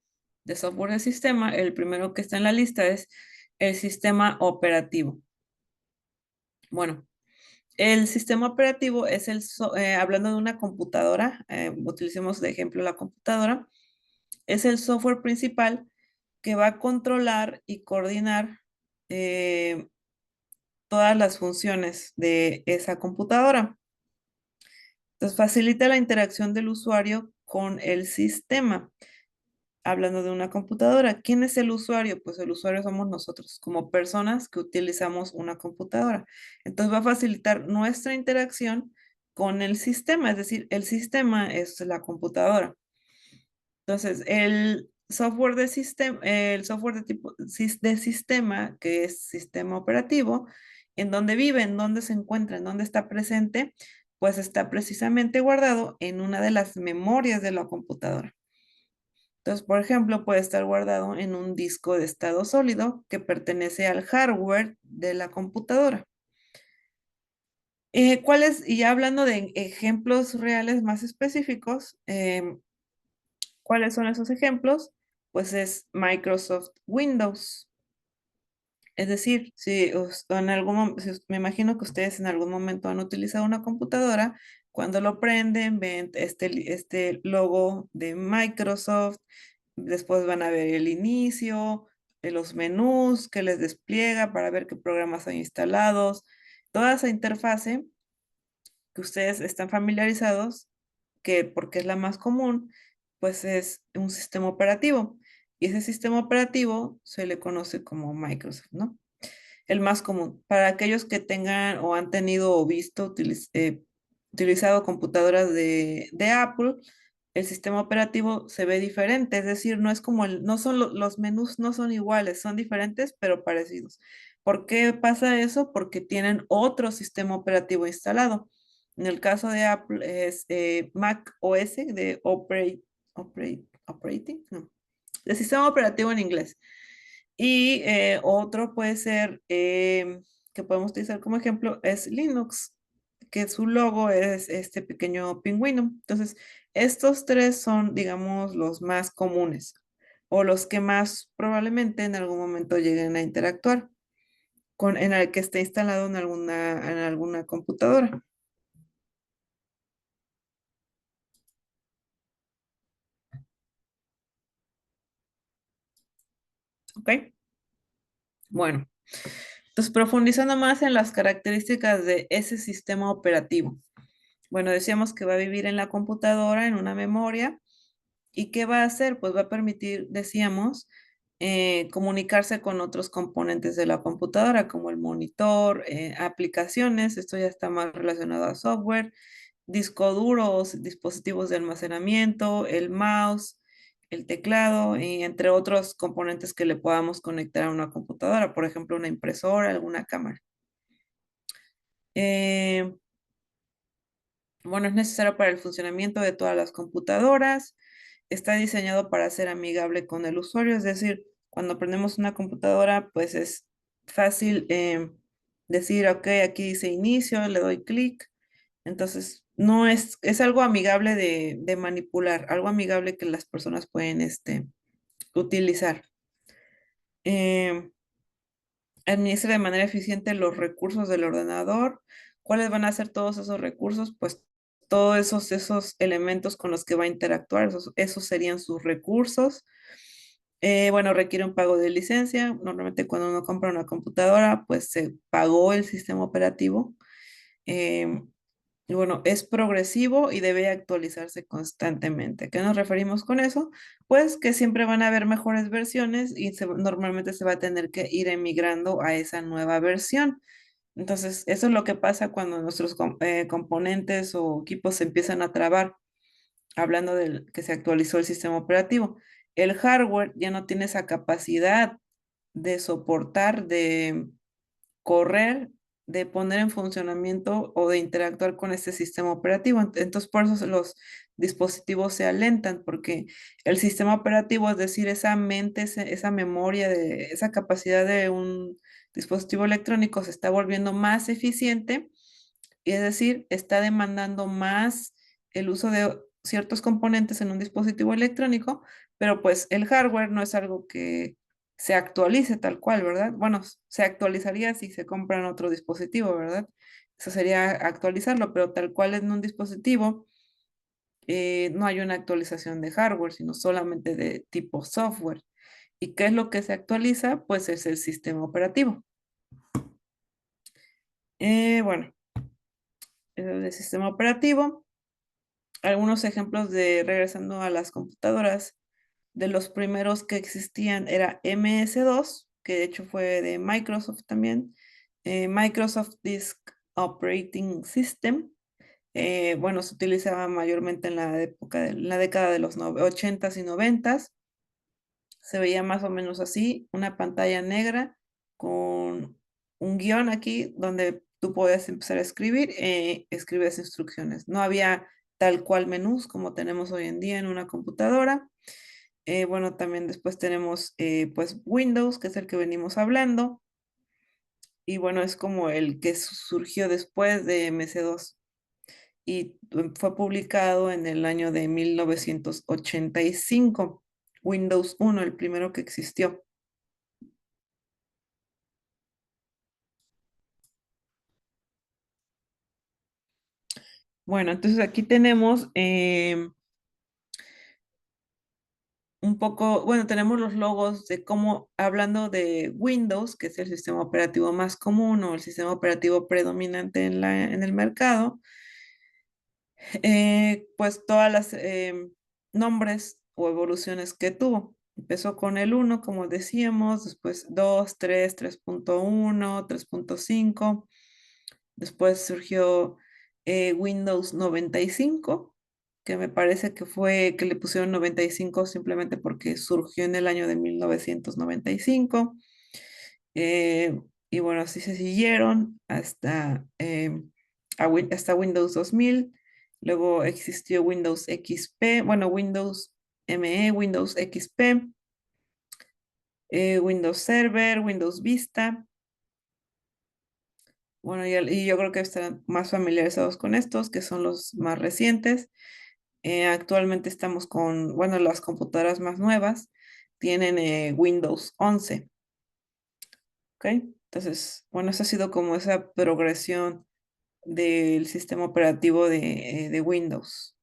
de software de sistema, el primero que está en la lista es el sistema operativo. Bueno, el sistema operativo es hablando de una computadora, utilicemos de ejemplo la computadora, es el software principal que va a controlar y coordinar todas las funciones de esa computadora. Entonces, facilita la interacción del usuario con el sistema. Hablando de una computadora, ¿quién es el usuario? Pues el usuario somos nosotros, como personas que utilizamos una computadora. Entonces va a facilitar nuestra interacción con el sistema, es decir, el sistema es la computadora. Entonces, el software de tipo de sistema, que es sistema operativo, en donde vive, en donde se encuentra, en donde está presente, pues está precisamente guardado en una de las memorias de la computadora. Entonces, por ejemplo, puede estar guardado en un disco de estado sólido que pertenece al hardware de la computadora. Y ya hablando de ejemplos reales más específicos, ¿cuáles son esos ejemplos? Pues es Microsoft Windows. Es decir, si en me imagino que ustedes en algún momento han utilizado una computadora, cuando lo prenden, ven este logo de Microsoft, después van a ver el inicio, de los menús que les despliega para ver qué programas hay instalados, toda esa interfase que ustedes están familiarizados, que porque es la más común, pues es un sistema operativo. Y ese sistema operativo se le conoce como Microsoft, ¿no? El más común. Para aquellos que tengan o han tenido o visto, utilizado computadoras de Apple, el sistema operativo se ve diferente, es decir, no es como no son los menús no son iguales, son diferentes pero parecidos. ¿Por qué pasa eso? Porque tienen otro sistema operativo instalado. En el caso de Apple es Mac OS de Operating, no, de sistema operativo en inglés. Y otro puede ser, que podemos utilizar como ejemplo, es Linux, que su logo es este pequeño pingüino. Entonces, estos tres son, digamos, los más comunes o los que más probablemente en algún momento lleguen a interactuar en el que esté instalado en alguna computadora. ¿Ok? Bueno, entonces profundizando más en las características de ese sistema operativo. Bueno, decíamos que va a vivir en la computadora, en una memoria. ¿Y qué va a hacer? Pues va a permitir, decíamos, comunicarse con otros componentes de la computadora, como el monitor, aplicaciones, esto ya está más relacionado a software, disco duros, dispositivos de almacenamiento, el mouse, el teclado, y entre otros componentes que le podamos conectar a una computadora, por ejemplo, una impresora, alguna cámara. Eh, bueno, es necesario para el funcionamiento de todas las computadoras. Está diseñado para ser amigable con el usuario, es decir, cuando prendemos una computadora, pues es fácil decir, ok, aquí dice inicio, le doy clic. Entonces, no es algo amigable de manipular, algo amigable que las personas pueden utilizar. Em, Administra de manera eficiente los recursos del ordenador. ¿Cuáles van a ser todos esos recursos? Pues todos esos elementos con los que va a interactuar, esos serían sus recursos. Bueno, requiere un pago de licencia. Normalmente cuando uno compra una computadora, pues se pagó el sistema operativo. Em, y bueno, es progresivo y debe actualizarse constantemente. ¿A qué nos referimos con eso? Pues que siempre van a haber mejores versiones y normalmente se va a tener que ir emigrando a esa nueva versión. Entonces, eso es lo que pasa cuando nuestros componentes o equipos se empiezan a trabar, hablando del que se actualizó el sistema operativo. El hardware ya no tiene esa capacidad de soportar, de correr, de poner en funcionamiento o de interactuar con este sistema operativo. Entonces, por eso los dispositivos se alentan, porque el sistema operativo, es decir, esa mente, esa memoria, esa capacidad de un dispositivo electrónico se está volviendo más eficiente, y es decir, está demandando más el uso de ciertos componentes en un dispositivo electrónico, pero pues el hardware no es algo que se actualice tal cual, ¿verdad? Bueno, se actualizaría si se compran otro dispositivo, ¿verdad? Eso sería actualizarlo, pero tal cual en un dispositivo no hay una actualización de hardware, sino solamente de tipo software. ¿Y qué es lo que se actualiza? Pues es el sistema operativo. Bueno, el sistema operativo. Algunos ejemplos de regresando a las computadoras, de los primeros que existían era MS-2, que de hecho fue de Microsoft también, Microsoft Disk Operating System. Bueno, se utilizaba mayormente en la época en la década de los 80s y 90s. Se veía más o menos así, una pantalla negra con un guión aquí donde tú podías empezar a escribir, escribías instrucciones. No había tal cual menús como tenemos hoy en día en una computadora. Bueno, también después tenemos pues Windows, que es el que venimos hablando, y bueno, es como el que surgió después de MS2 y fue publicado en el año de 1985. Windows 1, el primero que existió. Bueno, entonces aquí tenemos un poco, bueno, tenemos los logos de cómo, hablando de Windows, que es el sistema operativo más común o el sistema operativo predominante en el mercado, pues todas las nombres o evoluciones que tuvo. Empezó con el 1, como decíamos, después 2, 3, 3.1, 3.5. Después surgió Windows 95, que me parece que fue que le pusieron 95 simplemente porque surgió en el año de 1995. Eh, y bueno, así se siguieron hasta, hasta Windows 2000. Luego existió Windows XP, bueno, Windows ME, Windows XP, Windows Server, Windows Vista. Bueno, y yo creo que están más familiarizados con estos, que son los más recientes. Actualmente estamos con, bueno, las computadoras más nuevas tienen Windows 11, ¿ok? Entonces, bueno, esa ha sido como esa progresión del sistema operativo de Windows.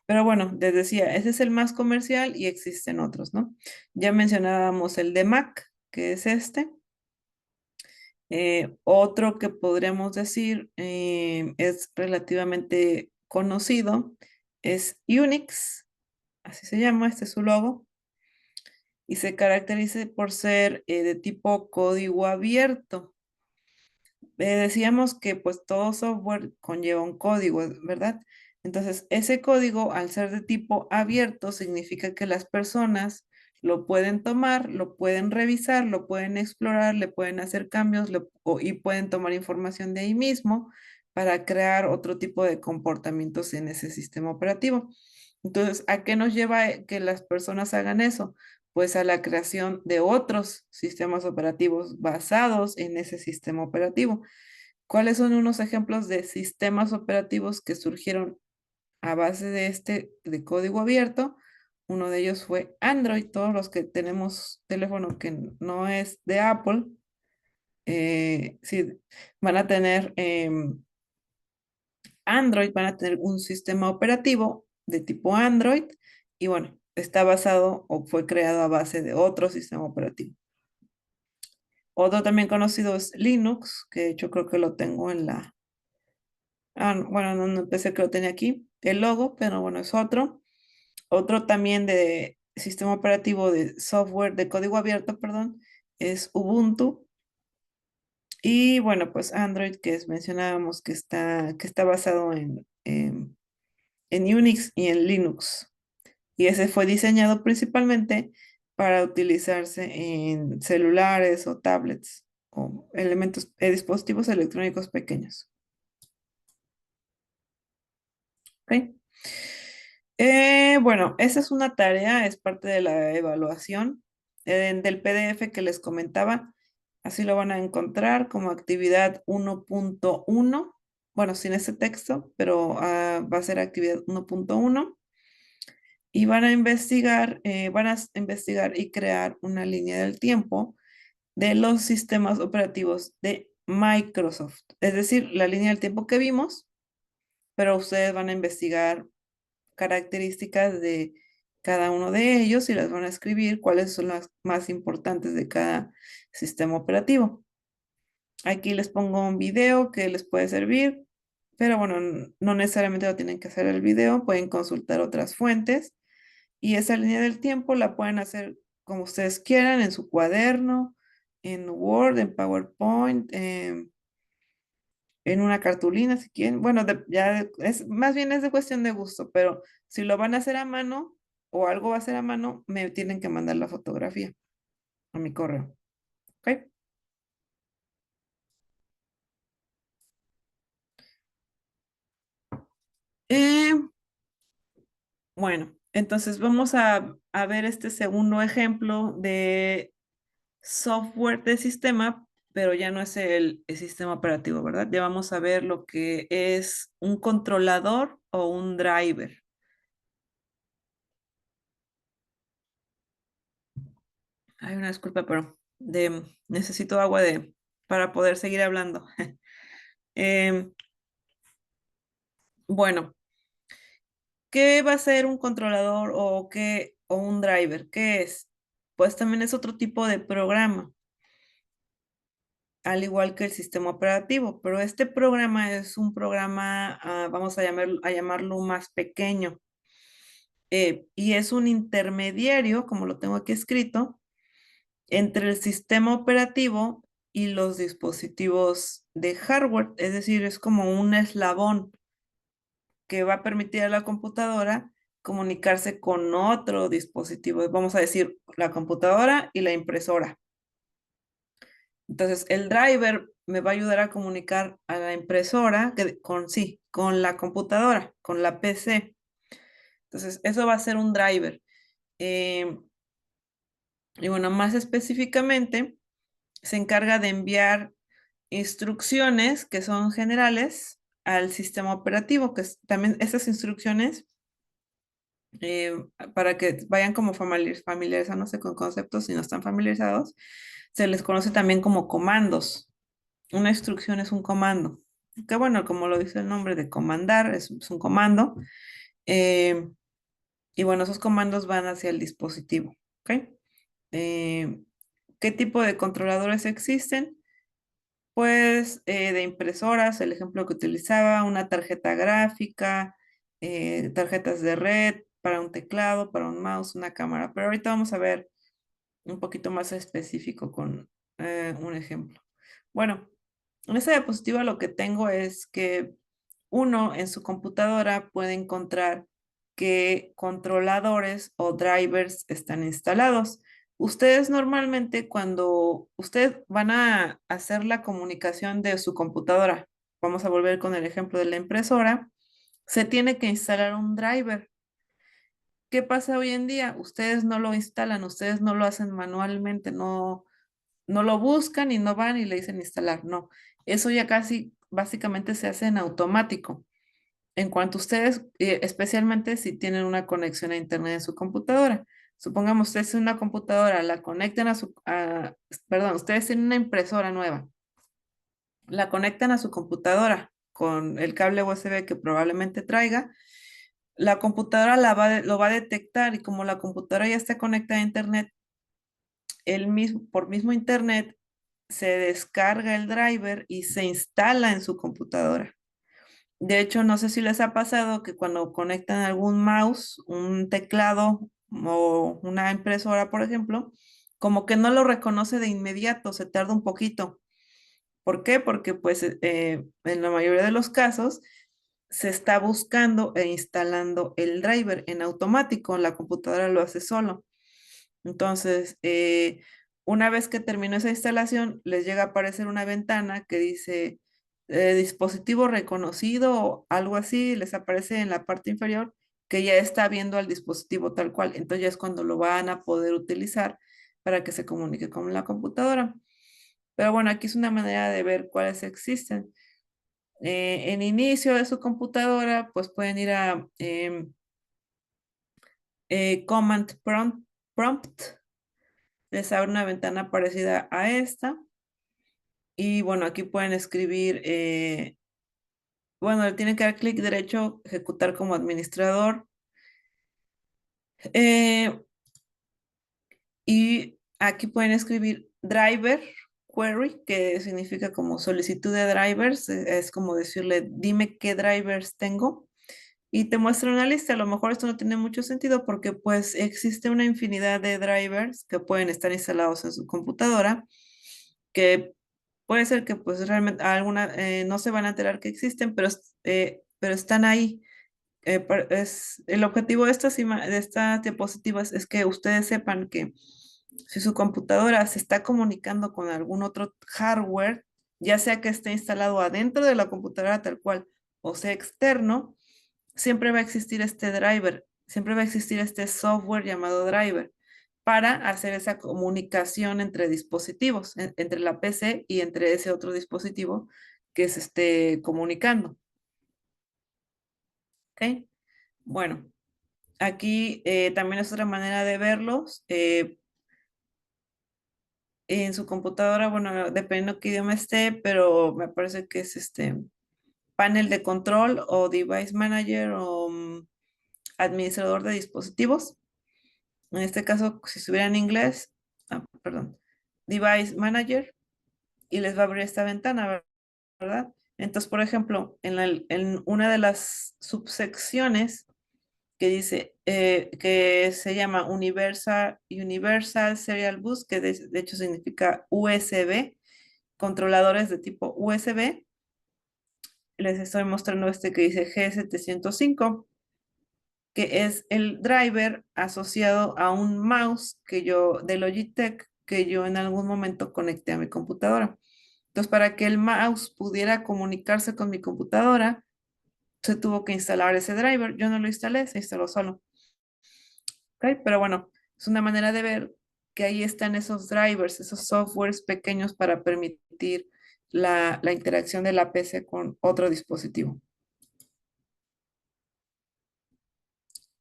Pero bueno, les decía, ese es el más comercial y existen otros, ¿no? Ya mencionábamos el de Mac, que es este. Otro que podríamos decir es relativamente conocido, es Unix, así se llama, este es su logo, y se caracteriza por ser de tipo código abierto. Decíamos que pues todo software conlleva un código, ¿verdad? Entonces, ese código, al ser de tipo abierto, significa que las personas lo pueden tomar, lo pueden revisar, lo pueden explorar, le pueden hacer cambios y pueden tomar información de ahí mismo para crear otro tipo de comportamientos en ese sistema operativo. Entonces, ¿a qué nos lleva que las personas hagan eso? Pues a la creación de otros sistemas operativos basados en ese sistema operativo. ¿Cuáles son unos ejemplos de sistemas operativos que surgieron a base de este de código abierto? Uno de ellos fue Android. Todos los que tenemos teléfono que no es de Apple, sí, van a tener Android, van a tener un sistema operativo de tipo Android y bueno, está basado o fue creado a base de otro sistema operativo. Otro también conocido es Linux, que de hecho creo que lo tengo en la... Ah, bueno, no pensé que lo tenía aquí, el logo, pero bueno, es otro. Otro también de sistema operativo de software, de código abierto, perdón, es Ubuntu. Y bueno, pues Android, mencionábamos que está basado en Unix y en Linux. Y ese fue diseñado principalmente para utilizarse en celulares o tablets o elementos, dispositivos electrónicos pequeños. ¿Ok? Bueno, esa es una tarea, es parte de la evaluación del PDF que les comentaba. Así lo van a encontrar como actividad 1.1. Bueno, sin ese texto, pero va a ser actividad 1.1. Y van a investigar y crear una línea del tiempo de los sistemas operativos de Microsoft. Es decir, la línea del tiempo que vimos, pero ustedes van a investigar características de cada uno de ellos y las van a escribir cuáles son las más importantes de cada sistema operativo. Aquí les pongo un video que les puede servir, pero bueno, no necesariamente lo tienen que hacer el video, pueden consultar otras fuentes y esa línea del tiempo la pueden hacer como ustedes quieran, en su cuaderno, en Word, en PowerPoint, en una cartulina si quieren. Bueno, ya es más bien es de cuestión de gusto, pero si lo van a hacer a mano o algo va a ser a mano, me tienen que mandar la fotografía a mi correo. ¿Ok? Eh, bueno, entonces vamos a ver este segundo ejemplo de software de sistema, pero ya no es el sistema operativo, ¿verdad? Ya vamos a ver lo que es un controlador o un driver. Hay una disculpa, pero necesito agua para poder seguir hablando. Em, bueno, ¿qué va a ser un controlador o un driver? ¿Qué es? Pues también es otro tipo de programa, al igual que el sistema operativo, pero este programa es un programa, vamos a llamarlo más pequeño, y es un intermediario, como lo tengo aquí escrito, entre el sistema operativo y los dispositivos de hardware, es decir, es como un eslabón que va a permitir a la computadora comunicarse con otro dispositivo, vamos a decir, la computadora y la impresora. Entonces, el driver me va a ayudar a comunicar a la impresora sí, con la computadora, con la PC. Entonces, eso va a ser un driver. Eh, y bueno, más específicamente, se encarga de enviar instrucciones que son generales al sistema operativo, también esas instrucciones, eh, para que vayan como familiarizándose con conceptos si no están familiarizados, se les conoce también como comandos. Una instrucción es un comando. Que bueno, como lo dice el nombre de comandar, es un comando. eh, y bueno, esos comandos van hacia el dispositivo. ¿Ok? Eh, ¿Qué tipo de controladores existen? Pues de impresoras, el ejemplo que utilizaba, una tarjeta gráfica, tarjetas de red para un teclado, para un mouse, una cámara. Pero ahorita vamos a ver un poquito más específico con un ejemplo. Bueno, en esta diapositiva lo que tengo es que uno en su computadora puede encontrar qué controladores o drivers están instalados. Ustedes normalmente cuando ustedes van a hacer la comunicación de su computadora, vamos a volver con el ejemplo de la impresora, se tiene que instalar un driver. ¿Qué pasa hoy en día? Ustedes no lo instalan, ustedes no lo hacen manualmente, no lo buscan y no van y le dicen instalar, no. Eso ya casi básicamente se hace en automático. En cuanto ustedes, especialmente si tienen una conexión a internet en su computadora. Supongamos ustedes en una computadora, la conectan perdón, ustedes tienen una impresora nueva, la conectan a su computadora con el cable USB que probablemente traiga. La computadora lo va a detectar y como la computadora ya está conectada a internet, por mismo internet se descarga el driver y se instala en su computadora. De hecho, no sé si les ha pasado que cuando conectan algún mouse, un teclado o una impresora, por ejemplo, como que no lo reconoce de inmediato, se tarda un poquito. ¿Por qué? Porque pues en la mayoría de los casos se está buscando e instalando el driver en automático, la computadora lo hace solo. Entonces, una vez que terminó esa instalación, les llega a aparecer una ventana que dice dispositivo reconocido o algo así, les aparece en la parte inferior que ya está viendo al dispositivo tal cual. Entonces ya es cuando lo van a poder utilizar para que se comunique con la computadora. Pero bueno, aquí es una manera de ver cuáles existen. En inicio de su computadora, pues pueden ir a Command Prompt, les abre una ventana parecida a esta. Y bueno, aquí pueden escribir, bueno, le tienen que dar clic derecho, ejecutar como administrador. eh, y aquí pueden escribir driver query, que significa como solicitud de drivers, es como decirle, dime qué drivers tengo y te muestra una lista. A lo mejor esto no tiene mucho sentido porque pues existe una infinidad de drivers que pueden estar instalados en su computadora, que puede ser que pues realmente alguna no se van a enterar que existen, pero están ahí. El objetivo de de estas diapositivas es que ustedes sepan que si su computadora se está comunicando con algún otro hardware, ya sea que esté instalado adentro de la computadora tal cual o sea externo, siempre va a existir este driver, siempre va a existir este software llamado driver para hacer esa comunicación entre dispositivos, entre la PC y entre ese otro dispositivo que se esté comunicando. ¿Ok? Bueno, aquí también es otra manera de verlos. En su computadora, bueno, dependiendo qué idioma esté, pero me parece que es este panel de control o device manager o administrador de dispositivos. En este caso, si estuviera en inglés, perdón, device manager y les va a abrir esta ventana, ¿verdad? Entonces, por ejemplo, en una de las subsecciones que dice que se llama Universal Serial Bus, que de hecho significa USB, controladores de tipo USB. Les estoy mostrando este que dice G705, que es el driver asociado a un mouse de Logitech, que yo en algún momento conecté a mi computadora. Entonces, para que el mouse pudiera comunicarse con mi computadora, se tuvo que instalar ese driver. Yo no lo instalé, se instaló solo. ¿Ok? Pero bueno, es una manera de ver que ahí están esos drivers, esos softwares pequeños para permitir la interacción de la PC con otro dispositivo.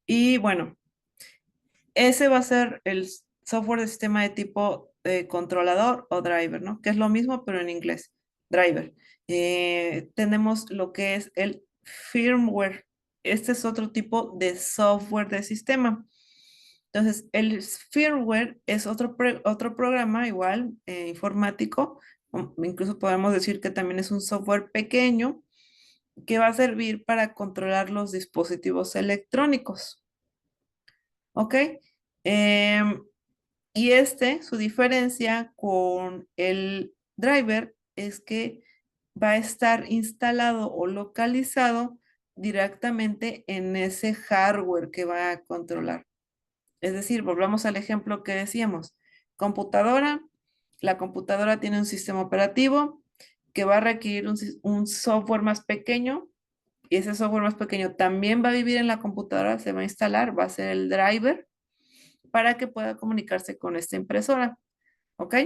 Y bueno, ese va a ser el software de sistema de tipo controlador o driver, ¿no? Que es lo mismo, pero en inglés, driver. Tenemos lo que es el firmware. Este es otro tipo de software de sistema. Entonces, el firmware es otro programa igual informático, incluso podemos decir que también es un software pequeño que va a servir para controlar los dispositivos electrónicos. ¿Ok? Em, y su diferencia con el driver es que va a estar instalado o localizado directamente en ese hardware que va a controlar. Es decir, volvamos al ejemplo que decíamos. Computadora, la computadora tiene un sistema operativo que va a requerir un software más pequeño y ese software más pequeño también va a vivir en la computadora, se va a instalar, va a ser el driver para que pueda comunicarse con esta impresora. ¿Ok?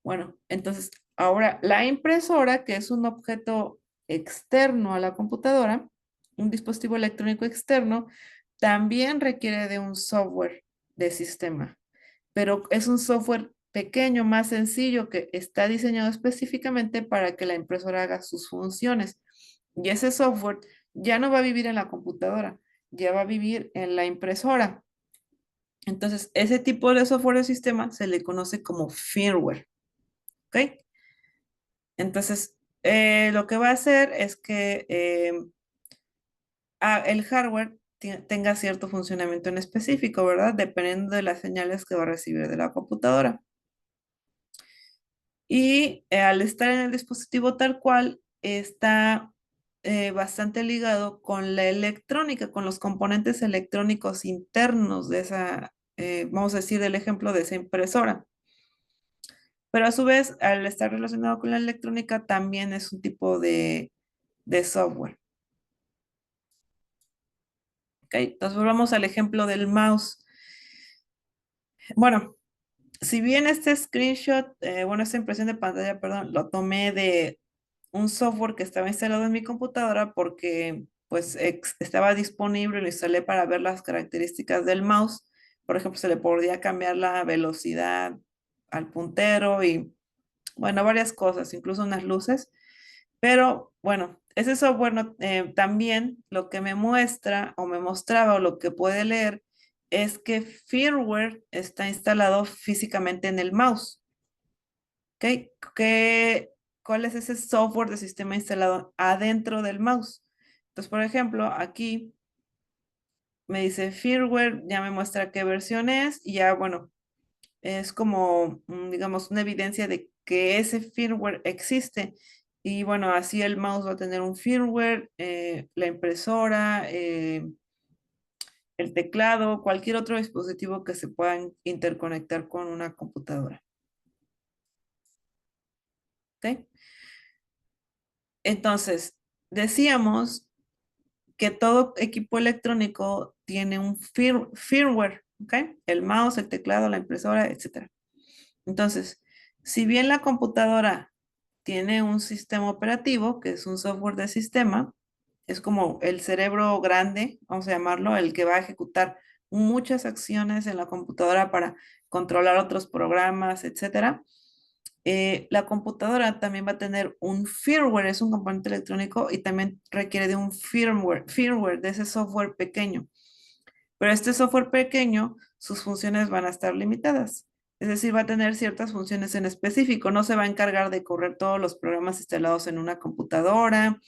Bueno, entonces ahora la impresora, que es un objeto externo a la computadora, un dispositivo electrónico externo, también requiere de un software de sistema, pero es un software pequeño, más sencillo, que está diseñado específicamente para que la impresora haga sus funciones. Y ese software ya no va a vivir en la computadora, ya va a vivir en la impresora. Entonces, ese tipo de software de sistema se le conoce como firmware. ¿Ok? Entonces, lo que va a hacer es que el hardware tenga cierto funcionamiento en específico, ¿verdad? Dependiendo de las señales que va a recibir de la computadora. Y al estar en el dispositivo tal cual, está bastante ligado con la electrónica, con los componentes electrónicos internos de esa, vamos a decir, del ejemplo de esa impresora. Pero a su vez, al estar relacionado con la electrónica, también es un tipo de software. ¿Ok? Entonces volvamos al ejemplo del mouse. Bueno, si bien este screenshot, bueno, esta impresión de pantalla, perdón, lo tomé de un software que estaba instalado en mi computadora porque pues estaba disponible, lo instalé para ver las características del mouse. Por ejemplo, se le podía cambiar la velocidad al puntero y bueno, varias cosas, incluso unas luces. Pero bueno, ese software también lo que me muestra o me mostraba o lo que puede leer es que firmware está instalado físicamente en el mouse. ¿Ok? ¿Cuál es ese software de sistema instalado adentro del mouse? Entonces, por ejemplo, aquí me dice firmware, ya me muestra qué versión es y ya, bueno, es como, digamos, una evidencia de que ese firmware existe. Y bueno, así el mouse va a tener un firmware, la impresora, el teclado, cualquier otro dispositivo que se puedan interconectar con una computadora. ¿Ok? Entonces, decíamos que todo equipo electrónico tiene un firmware, ¿ok? El mouse, el teclado, la impresora, etcétera. Entonces, si bien la computadora tiene un sistema operativo, que es un software de sistema, es como el cerebro grande, vamos a llamarlo, el que va a ejecutar muchas acciones en la computadora para controlar otros programas, etcétera. La computadora también va a tener un firmware, es un componente electrónico y también requiere de un firmware de ese software pequeño. Pero este software pequeño, sus funciones van a estar limitadas. Es decir, va a tener ciertas funciones en específico. No se va a encargar de correr todos los programas instalados en una computadora,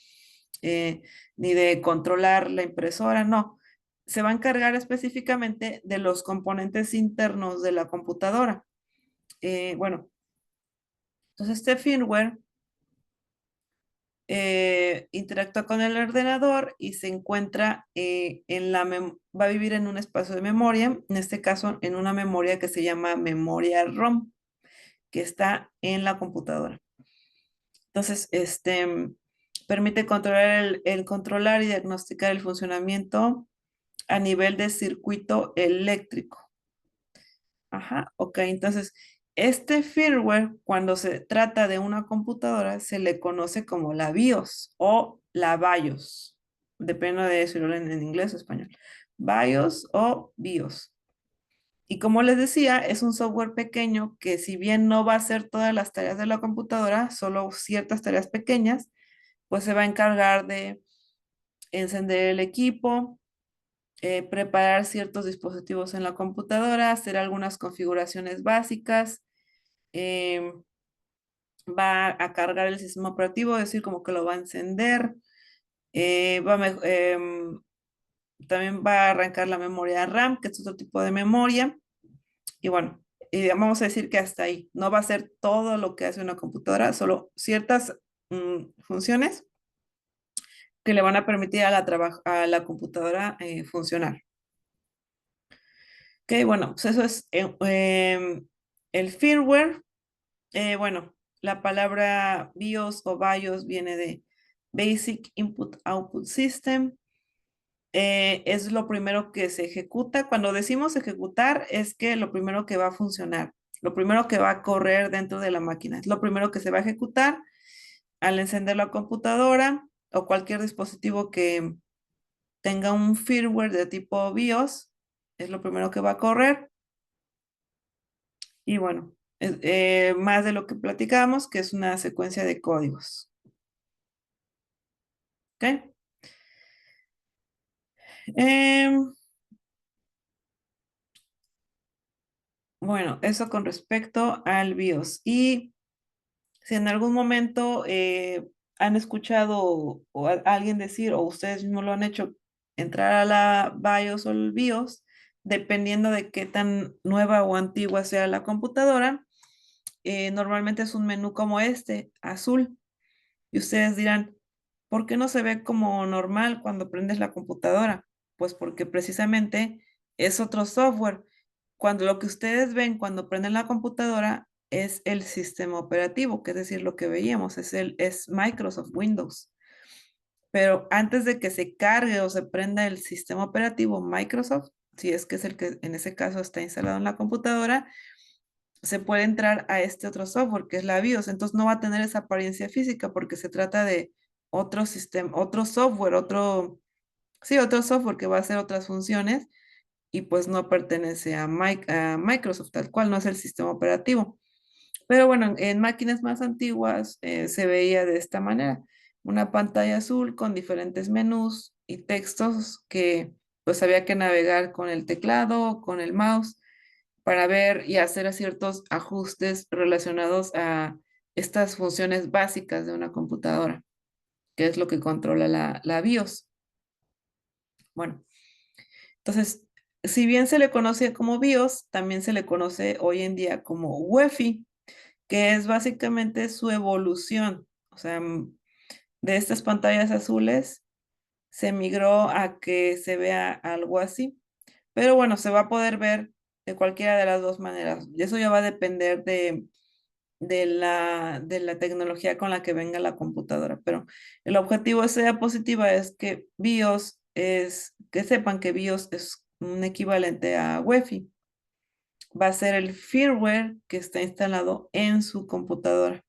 eh, ni de controlar la impresora, no. Se va a encargar específicamente de los componentes internos de la computadora. Bueno, entonces este firmware interactúa con el ordenador y se encuentra va a vivir en un espacio de memoria, en este caso en una memoria que se llama memoria ROM, que está en la computadora. Entonces, permite controlar el controlar y diagnosticar el funcionamiento a nivel de circuito eléctrico. Ajá, ok, entonces este firmware, cuando se trata de una computadora, se le conoce como la BIOS o la BIOS, depende de si lo leen en inglés o español. BIOS o BIOS. Y como les decía, es un software pequeño que si bien no va a hacer todas las tareas de la computadora, solo ciertas tareas pequeñas, pues se va a encargar de encender el equipo, preparar ciertos dispositivos en la computadora, hacer algunas configuraciones básicas, em, va a cargar el sistema operativo, es decir, como que lo va a encender, también va a arrancar la memoria RAM, que es otro tipo de memoria, y bueno, vamos a decir que hasta ahí, no va a ser todo lo que hace una computadora, solo ciertas funciones que le van a permitir a la computadora funcionar. Ok, bueno, pues eso es el firmware. Bueno, la palabra BIOS o BIOS viene de Basic Input Output System. Es lo primero que se ejecuta. Cuando decimos ejecutar, es que lo primero que va a funcionar, lo primero que va a correr dentro de la máquina, es lo primero que se va a ejecutar al encender la computadora o cualquier dispositivo que tenga un firmware de tipo BIOS, es lo primero que va a correr. Y bueno, más de lo que platicamos, que es una secuencia de códigos. ¿Ok? Em, bueno, eso con respecto al BIOS. Y si en algún momento han escuchado o alguien decir, o ustedes mismos lo han hecho, entrar a la BIOS o el BIOS, dependiendo de qué tan nueva o antigua sea la computadora, normalmente es un menú como este, azul. Y ustedes dirán, ¿por qué no se ve como normal cuando prendes la computadora? Pues porque precisamente es otro software. Cuando lo que ustedes ven cuando prenden la computadora es el sistema operativo, que es decir, lo que veíamos, es Microsoft Windows. Pero antes de que se cargue o se prenda el sistema operativo Microsoft, si es que es el que en ese caso está instalado en la computadora, se puede entrar a este otro software que es la BIOS. Entonces no va a tener esa apariencia física porque se trata de otro sistema, otro software, sí, otro software que va a hacer otras funciones y pues no pertenece a Microsoft, tal cual, no es el sistema operativo. Pero bueno, en máquinas más antiguas se veía de esta manera, una pantalla azul con diferentes menús y textos que pues había que navegar con el teclado, con el mouse para ver y hacer ciertos ajustes relacionados a estas funciones básicas de una computadora, que es lo que controla la BIOS. Bueno, entonces, si bien se le conoce como BIOS, también se le conoce hoy en día como UEFI, que es básicamente su evolución. O sea, de estas pantallas azules se migró a que se vea algo así. Pero bueno, se va a poder ver de cualquiera de las dos maneras. Y eso ya va a depender de la tecnología con la que venga la computadora. Pero el objetivo de esa diapositiva es que BIOS que sepan que BIOS es un equivalente a UEFI. Va a ser el firmware que está instalado en su computadora.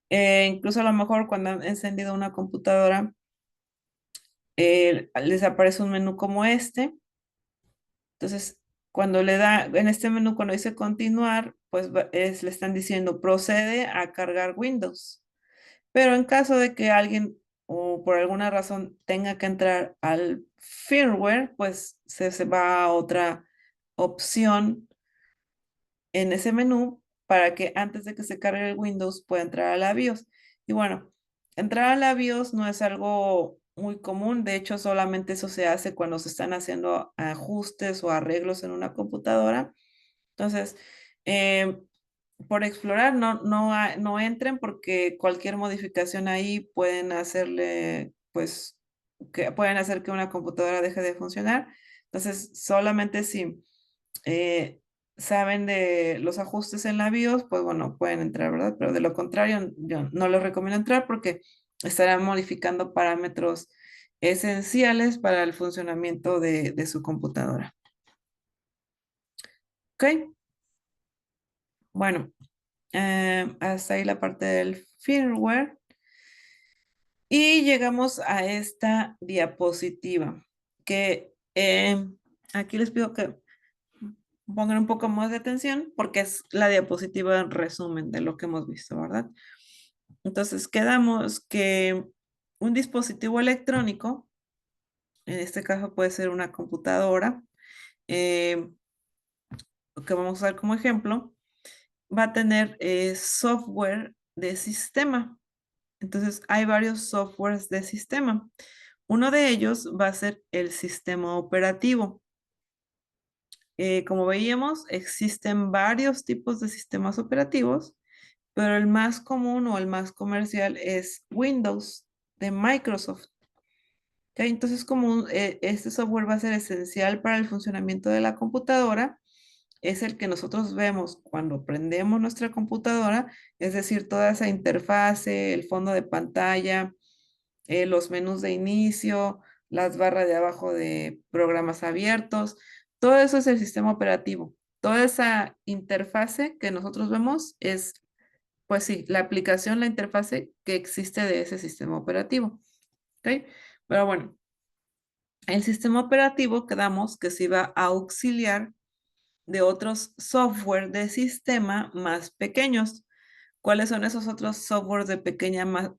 Incluso a lo mejor cuando han encendido una computadora, les aparece un menú como este. Entonces, cuando le da, en este menú, cuando dice continuar, pues le están diciendo procede a cargar Windows. Pero en caso de que alguien o por alguna razón tenga que entrar al firmware, pues se va a otra opción en ese menú para que antes de que se cargue el Windows pueda entrar a la BIOS. Y bueno, entrar a la BIOS no es algo muy común, de hecho solamente eso se hace cuando se están haciendo ajustes o arreglos en una computadora. Entonces, eh, por explorar, no entren porque cualquier modificación ahí pueden hacerle, pues, que pueden hacer que una computadora deje de funcionar. Entonces, solamente si eh, saben de los ajustes en la BIOS, pues bueno, pueden entrar, ¿verdad? Pero de lo contrario, yo no les recomiendo entrar porque estarán modificando parámetros esenciales para el funcionamiento de su computadora. ¿Ok? Bueno, hasta ahí la parte del firmware. Y llegamos a esta diapositiva, que aquí les pido que pongan un poco más de atención porque es la diapositiva en resumen de lo que hemos visto, ¿verdad? Entonces, quedamos que un dispositivo electrónico, en este caso puede ser una computadora, eh, que vamos a usar como ejemplo, va a tener software de sistema. Entonces, hay varios softwares de sistema. Uno de ellos va a ser el sistema operativo. Como veíamos, existen varios tipos de sistemas operativos, pero el más común o el más comercial es Windows de Microsoft. ¿Ok? Entonces, como este software va a ser esencial para el funcionamiento de la computadora, es el que nosotros vemos cuando prendemos nuestra computadora, es decir, toda esa interfase, el fondo de pantalla, los menús de inicio, las barras de abajo de programas abiertos, todo eso es el sistema operativo. Toda esa interfase que nosotros vemos es, pues sí, la aplicación, la interfase que existe de ese sistema operativo. ¿Ok? Pero bueno, el sistema operativo quedamos que se iba a auxiliar de otros software de sistema más pequeños. ¿Cuáles son esos otros software de pequeña más,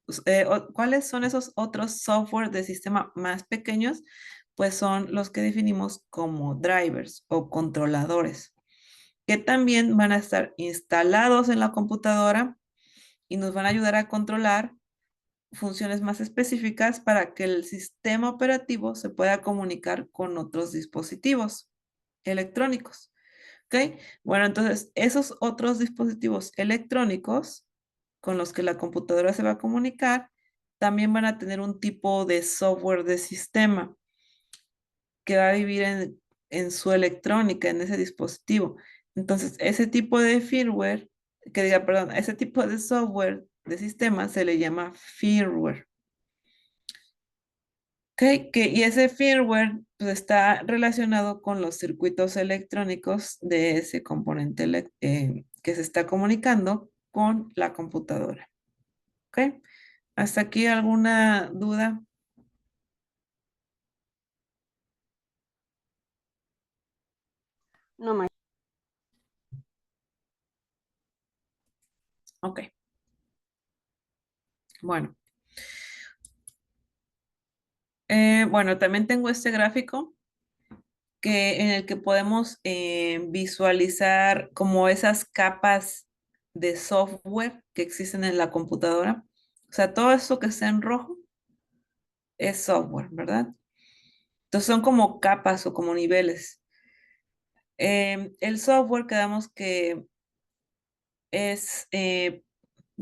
cuáles son esos otros software de sistema más pequeños? Pues son los que definimos como drivers o controladores, que también van a estar instalados en la computadora y nos van a ayudar a controlar funciones más específicas para que el sistema operativo se pueda comunicar con otros dispositivos electrónicos. ¿Ok? Bueno, entonces esos otros dispositivos electrónicos con los que la computadora se va a comunicar también van a tener un tipo de software de sistema que va a vivir en su electrónica, en ese dispositivo. Entonces, ese tipo de firmware, que diga, perdón, ese tipo de software de sistema se le llama firmware. Ok, y ese firmware pues, está relacionado con los circuitos electrónicos de ese componente que se está comunicando con la computadora. ¿Ok? ¿Hasta aquí alguna duda? No, maestra. Ok, bueno. Bueno, también tengo este gráfico en el que podemos visualizar como esas capas de software que existen en la computadora. O sea, todo eso que está en rojo es software, ¿verdad? Entonces son como capas o como niveles. El software quedamos que es, de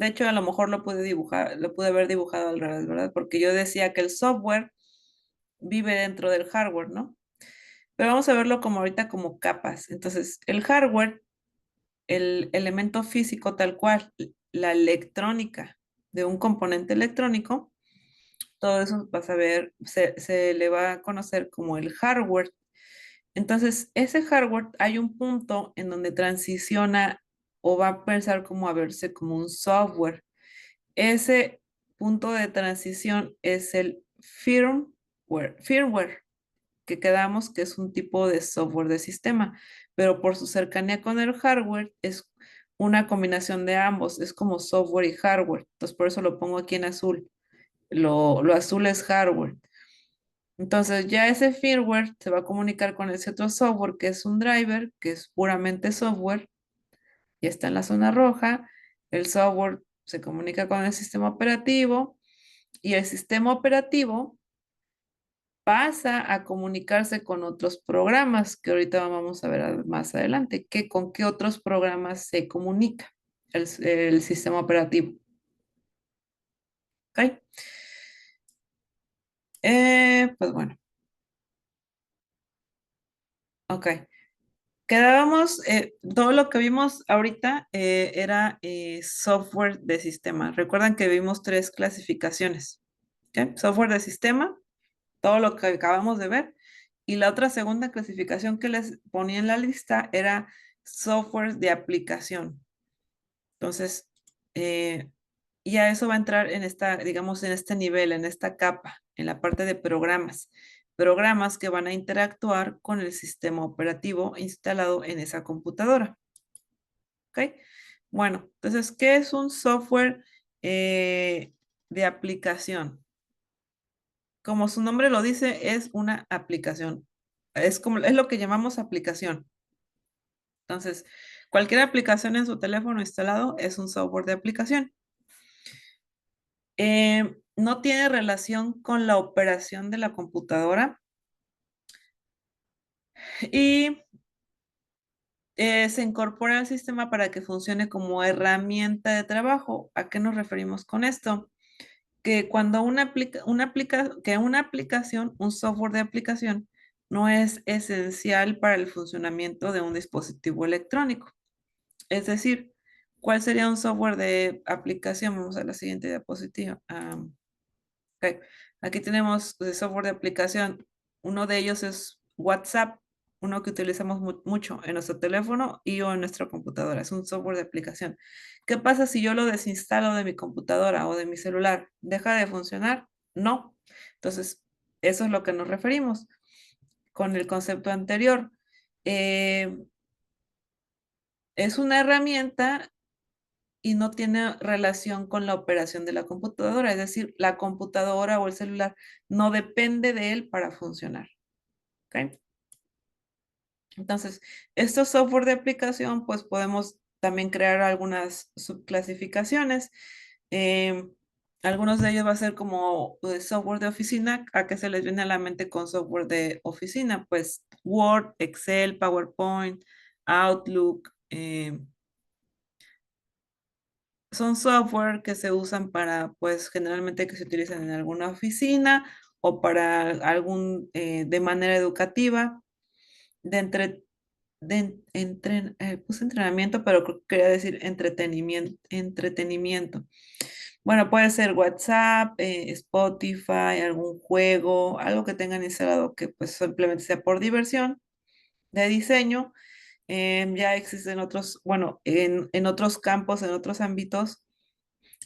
hecho, a lo mejor lo pude dibujar, lo pude haber dibujado al revés, ¿verdad? Porque yo decía que el software vive dentro del hardware, ¿no? Pero vamos a verlo como ahorita como capas. Entonces, el hardware, el elemento físico tal cual, la electrónica de un componente electrónico, todo eso vas a ver, se le va a conocer como el hardware. Entonces, ese hardware hay un punto en donde transiciona o va a pensar como a verse como un software. Ese punto de transición es el firmware, que quedamos que es un tipo de software de sistema, pero por su cercanía con el hardware es una combinación de ambos, es como software y hardware. Entonces, por eso lo pongo aquí en azul. Lo azul es hardware. Entonces, ya ese firmware se va a comunicar con ese otro software que es un driver, que es puramente software, y está en la zona roja. El software se comunica con el sistema operativo y el sistema operativo pasa a comunicarse con otros programas que ahorita vamos a ver más adelante, con qué otros programas se comunica el sistema operativo. ¿Ok? Pues bueno, ok. Quedábamos, todo lo que vimos ahorita era software de sistema. Recuerdan que vimos tres clasificaciones. ¿Ok? Software de sistema, todo lo que acabamos de ver. Y la otra segunda clasificación que les ponía en la lista era software de aplicación. Entonces, y a eso va a entrar en esta, digamos, en este nivel, en esta capa, en la parte de programas. Programas que van a interactuar con el sistema operativo instalado en esa computadora. ¿Ok? Bueno, entonces, ¿qué es un software de aplicación? Como su nombre lo dice, es una aplicación. Es lo que llamamos aplicación. Entonces, cualquier aplicación en su teléfono instalado es un software de aplicación. No tiene relación con la operación de la computadora y se incorpora al sistema para que funcione como herramienta de trabajo. ¿A qué nos referimos con esto? Que cuando una aplicación, un software de aplicación, no es esencial para el funcionamiento de un dispositivo electrónico. Es decir, ¿cuál sería un software de aplicación? Vamos a la siguiente diapositiva. Ok. Aquí tenemos de software de aplicación. Uno de ellos es WhatsApp, uno que utilizamos mucho en nuestro teléfono y o en nuestra computadora. Es un software de aplicación. ¿Qué pasa si yo lo desinstalo de mi computadora o de mi celular? ¿Deja de funcionar? No. Entonces, eso es lo que nos referimos con el concepto anterior. Eh, es una herramienta y no tiene relación con la operación de la computadora, es decir, la computadora o el celular no depende de él para funcionar. ¿Ok? Entonces, estos software de aplicación, pues podemos también crear algunas subclasificaciones. Em, Algunos de ellos va a ser como software de oficina. ¿A qué se les viene a la mente con software de oficina? Pues Word, Excel, PowerPoint, Outlook, son software que se usan para, pues generalmente que se utilizan en alguna oficina o para algún, de manera educativa, de puse entrenamiento, pero quería decir entretenimiento. Bueno, puede ser WhatsApp, Spotify, algún juego, algo que tengan instalado que pues simplemente sea por diversión, de diseño. Ya existen otros, bueno, en otros campos, en otros ámbitos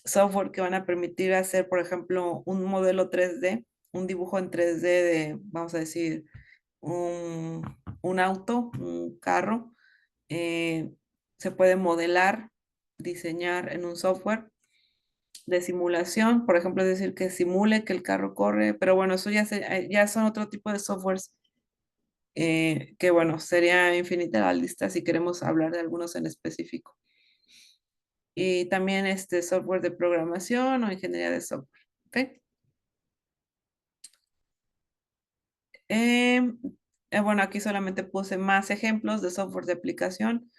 software que van a permitir hacer, por ejemplo, un modelo 3D, un dibujo en 3D de, vamos a decir, un, un auto, un carro. eh, Se puede modelar, diseñar en un software de simulación, por ejemplo, es decir, que simule que el carro corre, pero bueno, eso ya son otro tipo de softwares que bueno, sería infinita la lista si queremos hablar de algunos en específico. Y también este software de programación o ingeniería de software. ¿Ok? Em, bueno, aquí solamente puse más ejemplos de software de aplicación.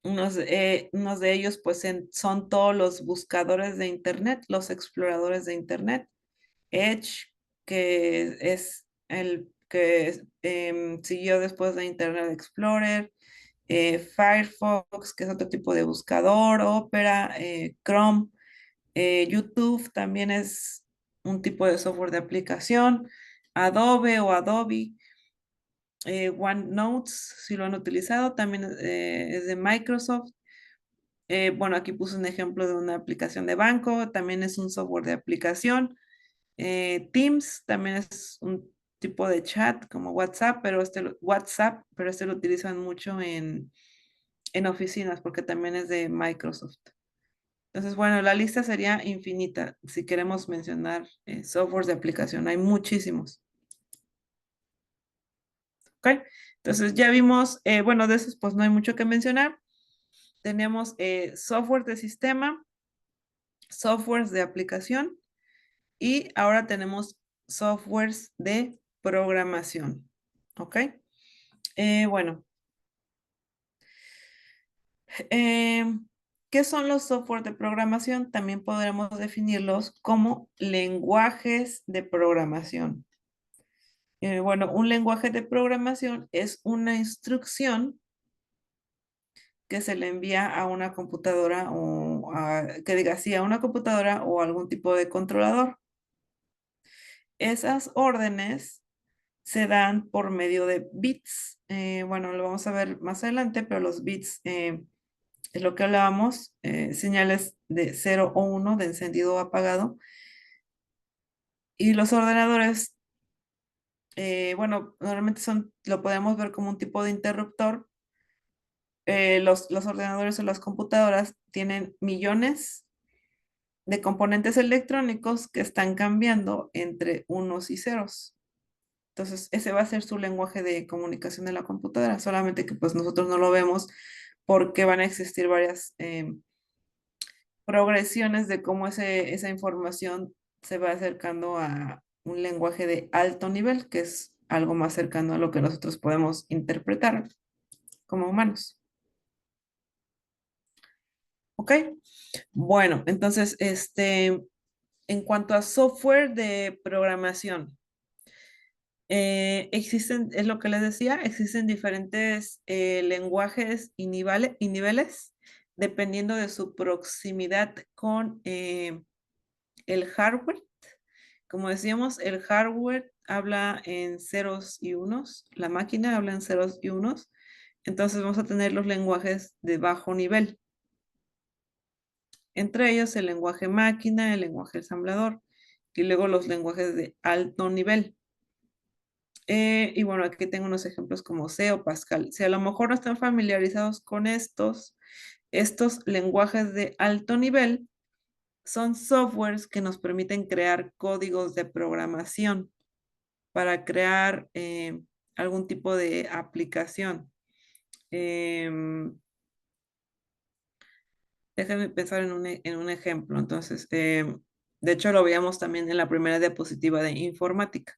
Unos de ellos pues son todos los buscadores de Internet, los exploradores de Internet. Edge, que es el que siguió después de Internet Explorer. Firefox, que es otro tipo de buscador. Opera, Chrome. YouTube también es un tipo de software de aplicación. Adobe o Adobe. OneNote, si lo han utilizado, también es de Microsoft. Bueno, aquí puse un ejemplo de una aplicación de banco, también es un software de aplicación. Teams también es un tipo de chat como WhatsApp, pero este lo utilizan mucho en oficinas porque también es de Microsoft. Entonces, bueno, la lista sería infinita si queremos mencionar softwares de aplicación. Hay muchísimos. ¿Ok? Entonces ya vimos, bueno, de esos pues no hay mucho que mencionar. Tenemos software de sistema, softwares de aplicación y ahora tenemos softwares de programación. ¿Ok? Bueno, eh, ¿qué son los software de programación? También podremos definirlos como lenguajes de programación. Bueno, un lenguaje de programación es una instrucción que se le envía a una computadora que diga sí, a una computadora o algún tipo de controlador. Esas órdenes se dan por medio de bits. Bueno, lo vamos a ver más adelante, pero los bits es lo que hablábamos, señales de 0 o 1 de encendido o apagado. Y los ordenadores, bueno, normalmente lo podemos ver como un tipo de interruptor. Los ordenadores o las computadoras tienen millones de componentes electrónicos que están cambiando entre unos y ceros. Entonces, ese va a ser su lenguaje de comunicación de la computadora, solamente que pues nosotros no lo vemos porque van a existir varias progresiones de cómo esa información se va acercando a un lenguaje de alto nivel, que es algo más cercano a lo que nosotros podemos interpretar como humanos. ¿Ok? Bueno, entonces, en cuanto a software de programación, existen, es lo que les decía, existen diferentes lenguajes y niveles dependiendo de su proximidad con el hardware. Como decíamos, el hardware habla en ceros y unos, la máquina habla en ceros y unos, entonces vamos a tener los lenguajes de bajo nivel. Entre ellos el lenguaje máquina, el lenguaje ensamblador y luego los lenguajes de alto nivel. Y bueno, aquí tengo unos ejemplos como C o Pascal. Si a lo mejor no están familiarizados con estos lenguajes de alto nivel, son softwares que nos permiten crear códigos de programación para crear algún tipo de aplicación. Em, Déjenme pensar en un ejemplo. Entonces, de hecho, lo veíamos también en la primera diapositiva de informática.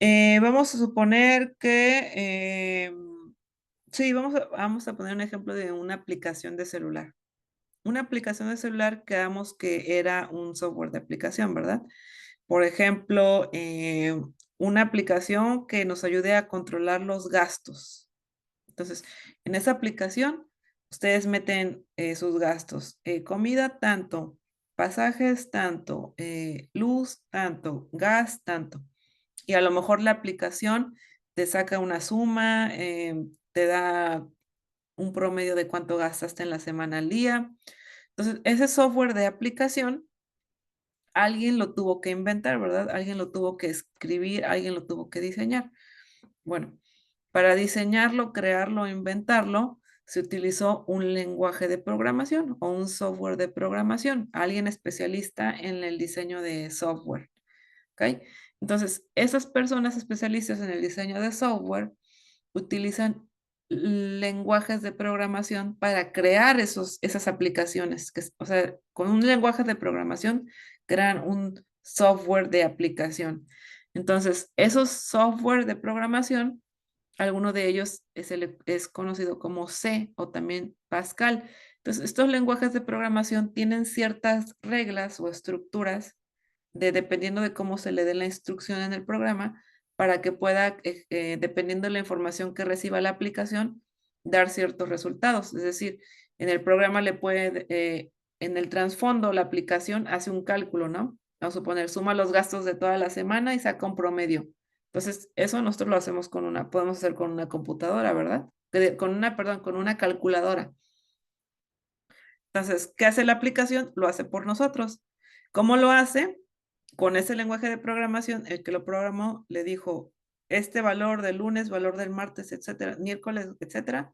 Vamos a suponer que, sí, vamos a poner un ejemplo de una aplicación de celular. Una aplicación de celular que damos que era un software de aplicación, ¿verdad? Por ejemplo, una aplicación que nos ayude a controlar los gastos. Entonces, en esa aplicación, ustedes meten sus gastos. Comida, tanto. Pasajes, tanto. Luz, tanto. Gas, tanto. Y a lo mejor la aplicación te saca una suma, te da un promedio de cuánto gastaste en la semana al día. Entonces, ese software de aplicación, alguien lo tuvo que inventar, ¿verdad? Alguien lo tuvo que escribir, alguien lo tuvo que diseñar. Bueno, para diseñarlo, crearlo, inventarlo, se utilizó un lenguaje de programación o un software de programación, alguien especialista en el diseño de software. ¿ok? Entonces, esas personas especialistas en el diseño de software utilizan lenguajes de programación para crear esas aplicaciones. O sea, con un lenguaje de programación crean un software de aplicación. Entonces, esos software de programación, alguno de ellos es conocido como C o también Pascal. Entonces, estos lenguajes de programación tienen ciertas reglas o estructuras dependiendo de cómo se le dé la instrucción en el programa, para que pueda, dependiendo de la información que reciba la aplicación, dar ciertos resultados. Es decir, en el programa en el trasfondo, la aplicación hace un cálculo, ¿no? Vamos a suponer, suma los gastos de toda la semana y saca un promedio. Entonces, eso nosotros lo hacemos podemos hacer con una computadora, ¿verdad? Perdón, con una calculadora. Entonces, ¿qué hace la aplicación? Lo hace por nosotros. ¿Cómo lo hace? Con ese lenguaje de programación, el que lo programó le dijo, este valor del lunes, valor del martes, etcétera, miércoles, etcétera,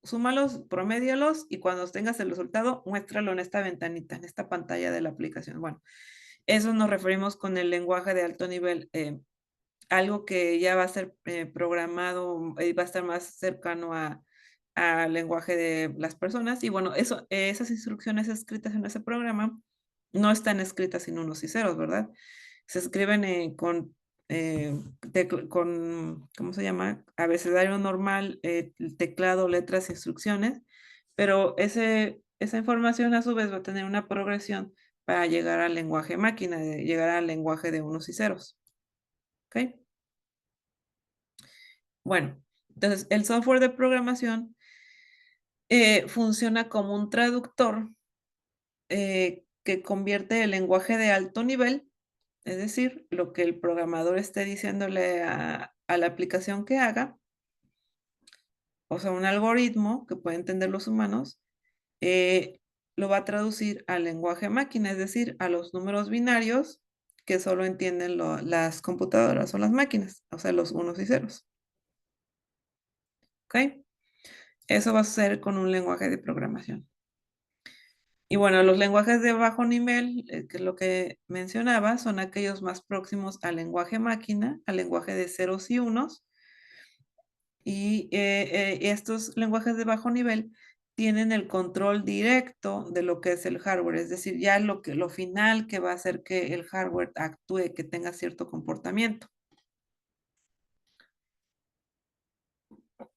súmalos, promédialos y cuando tengas el resultado, muéstralo en esta ventanita, en esta pantalla de la aplicación. Bueno, eso nos referimos con el lenguaje de alto nivel, algo que ya va a ser programado y va a estar más cercano al lenguaje de las personas. Y bueno, esas instrucciones escritas en ese programa no están escritas sin unos y ceros, ¿verdad? Se escriben ¿cómo se llama? Abecedario normal, teclado, letras, instrucciones, pero esa información a su vez va a tener una progresión para llegar al lenguaje máquina, llegar al lenguaje de unos y ceros. ¿Ok? Bueno, entonces el software de programación funciona como un traductor que convierte el lenguaje de alto nivel, es decir, lo que el programador esté diciéndole a la aplicación que haga, o sea, un algoritmo que puede entender los humanos, eh, lo va a traducir al lenguaje máquina, es decir, a los números binarios que solo entienden las computadoras o las máquinas, o sea, los unos y ceros. ¿Ok? Eso va a suceder con un lenguaje de programación. Y bueno, los lenguajes de bajo nivel, que es lo que mencionaba, son aquellos más próximos al lenguaje máquina, al lenguaje de ceros y unos. Y estos lenguajes de bajo nivel tienen el control directo de lo que es el hardware, es decir, ya lo final que va a hacer que el hardware actúe, que tenga cierto comportamiento.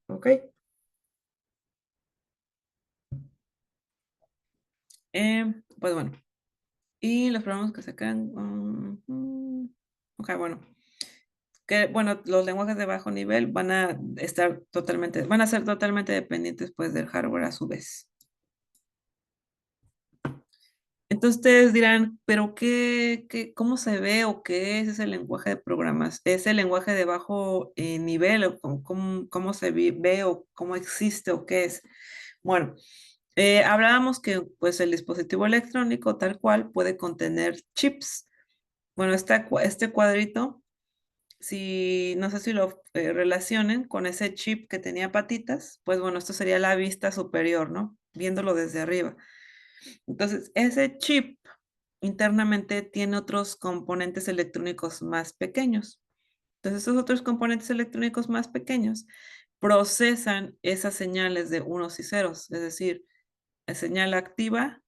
¿Ok? Pues bueno, y los programas que se crean. Ok, bueno. Bueno, los lenguajes de bajo nivel van a ser totalmente dependientes pues del hardware a su vez. Entonces ustedes dirán, pero cómo se ve o qué es ese lenguaje de programas? ¿Es el lenguaje de bajo nivel o cómo se ve o cómo existe o qué es? Bueno, hablábamos que pues el dispositivo electrónico tal cual puede contener chips. Bueno, este cuadrito, si no sé si lo relacionen con ese chip que tenía patitas, pues bueno, esto sería la vista superior, ¿no? Viéndolo desde arriba. Entonces, ese chip internamente tiene otros componentes electrónicos más pequeños. Entonces, esos otros componentes electrónicos más pequeños procesan esas señales de unos y ceros, es decir, señal activa,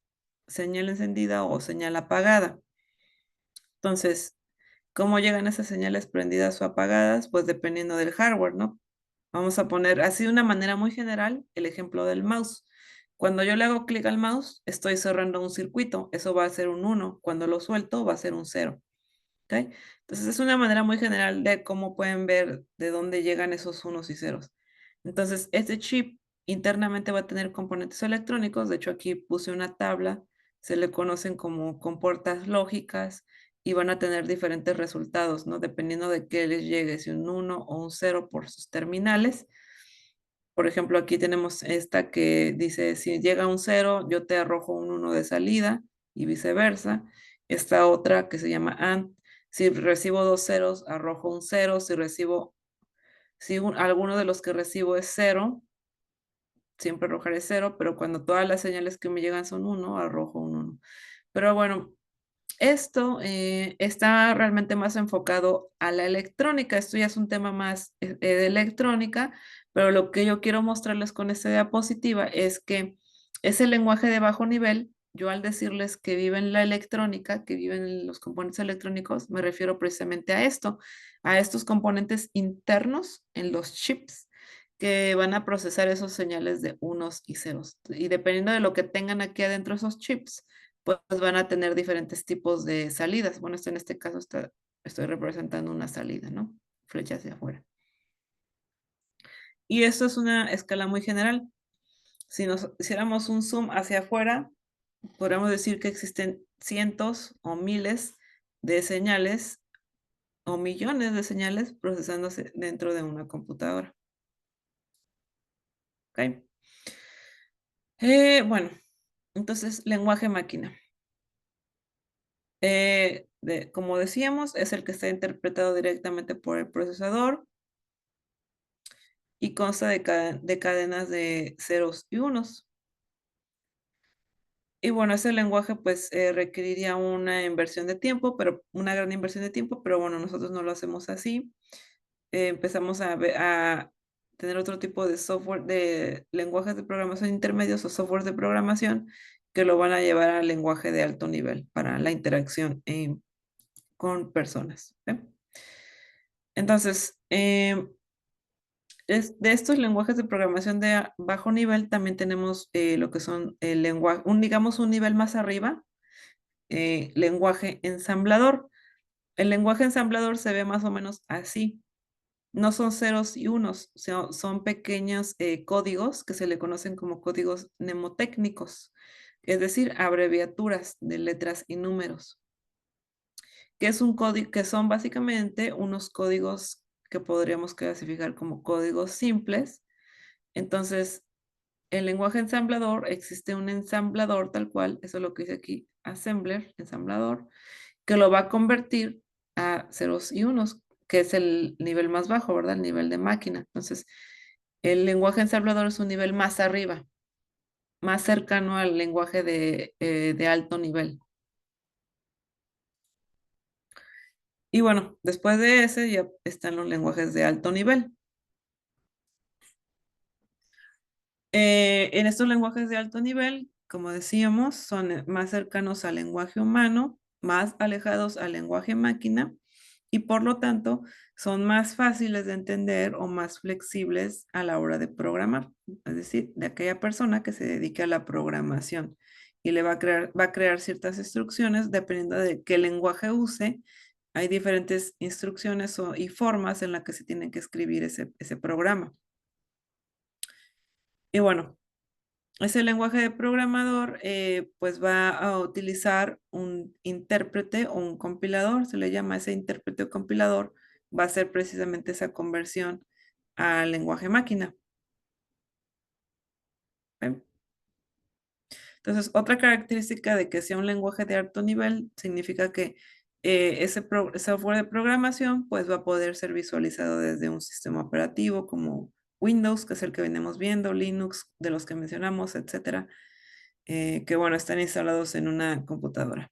señal encendida o señal apagada. Entonces, ¿cómo llegan esas señales prendidas o apagadas? Pues dependiendo del hardware, ¿no? Vamos a poner así de una manera muy general el ejemplo del mouse. Cuando yo le hago clic al mouse, estoy cerrando un circuito. Eso va a ser un 1. Cuando lo suelto, va a ser un 0. ¿Ok? Entonces es una manera muy general de cómo pueden ver de dónde llegan esos unos y ceros. Entonces, este chip internamente va a tener componentes electrónicos. De hecho, aquí puse una tabla. Se le conocen como compuertas lógicas y van a tener diferentes resultados, ¿no? Dependiendo de qué les llegue, si un 1 o un 0 por sus terminales. Por ejemplo, aquí tenemos esta que dice, si llega un 0, yo te arrojo un 1 de salida y viceversa. Esta otra que se llama AND, si recibo dos ceros, arrojo un 0. Si alguno de los que recibo es 0, siempre arrojaré 0, pero cuando todas las señales que me llegan son 1, arrojo un 1. Pero bueno, esto está realmente más enfocado a la electrónica. Esto ya es un tema más de electrónica, pero lo que yo quiero mostrarles con esta diapositiva es que ese lenguaje de bajo nivel, yo al decirles que vive en la electrónica, que viven en los componentes electrónicos, me refiero precisamente a esto, a estos componentes internos en los chips que van a procesar esos señales de unos y ceros. Y dependiendo de lo que tengan aquí adentro esos chips, pues van a tener diferentes tipos de salidas. Bueno, esto en este caso estoy representando una salida, ¿no? Flecha hacia afuera. Y esto es una escala muy general. Si nos hiciéramos un zoom hacia afuera, podríamos decir que existen cientos o miles de señales o millones de señales procesándose dentro de una computadora. ¿Ok? Bueno, entonces, lenguaje máquina. Como decíamos, es el que está interpretado directamente por el procesador y consta de cadenas de ceros y unos. Y bueno, ese lenguaje pues requeriría una inversión de tiempo, pero una gran inversión de tiempo, pero bueno, nosotros no lo hacemos así. Empezamos a tener otro tipo de software, de lenguajes de programación intermedios o software de programación que lo van a llevar al lenguaje de alto nivel para la interacción con personas. ¿Ok? Entonces, de estos lenguajes de programación de bajo nivel, también tenemos lo que son el lenguaje, digamos un nivel más arriba, lenguaje ensamblador. El lenguaje ensamblador se ve más o menos así. No son ceros y unos, son pequeños códigos que se le conocen como códigos mnemotécnicos, es decir, abreviaturas de letras y números, que es un código, que son básicamente unos códigos que podríamos clasificar como códigos simples. Entonces, el lenguaje ensamblador, existe un ensamblador tal cual, eso es lo que dice aquí, assembler, ensamblador, que lo va a convertir a ceros y unos, que es el nivel más bajo, ¿verdad? El nivel de máquina. Entonces, el lenguaje ensamblador es un nivel más arriba, más cercano al lenguaje de alto nivel. Y bueno, después de ese ya están los lenguajes de alto nivel. En estos lenguajes de alto nivel, como decíamos, son más cercanos al lenguaje humano, más alejados al lenguaje máquina y por lo tanto son más fáciles de entender o más flexibles a la hora de programar, es decir, de aquella persona que se dedique a la programación y le va a crear ciertas instrucciones dependiendo de qué lenguaje use. Hay diferentes instrucciones y formas en las que se tiene que escribir ese programa. Y bueno, ese lenguaje de programador pues va a utilizar un intérprete o un compilador, se le llama ese intérprete o compilador, va a ser precisamente esa conversión al lenguaje máquina. ¿Ok? Entonces, otra característica de que sea un lenguaje de alto nivel significa que software de programación pues va a poder ser visualizado desde un sistema operativo como Windows, que es el que venimos viendo, Linux, de los que mencionamos, etcétera, que bueno, están instalados en una computadora.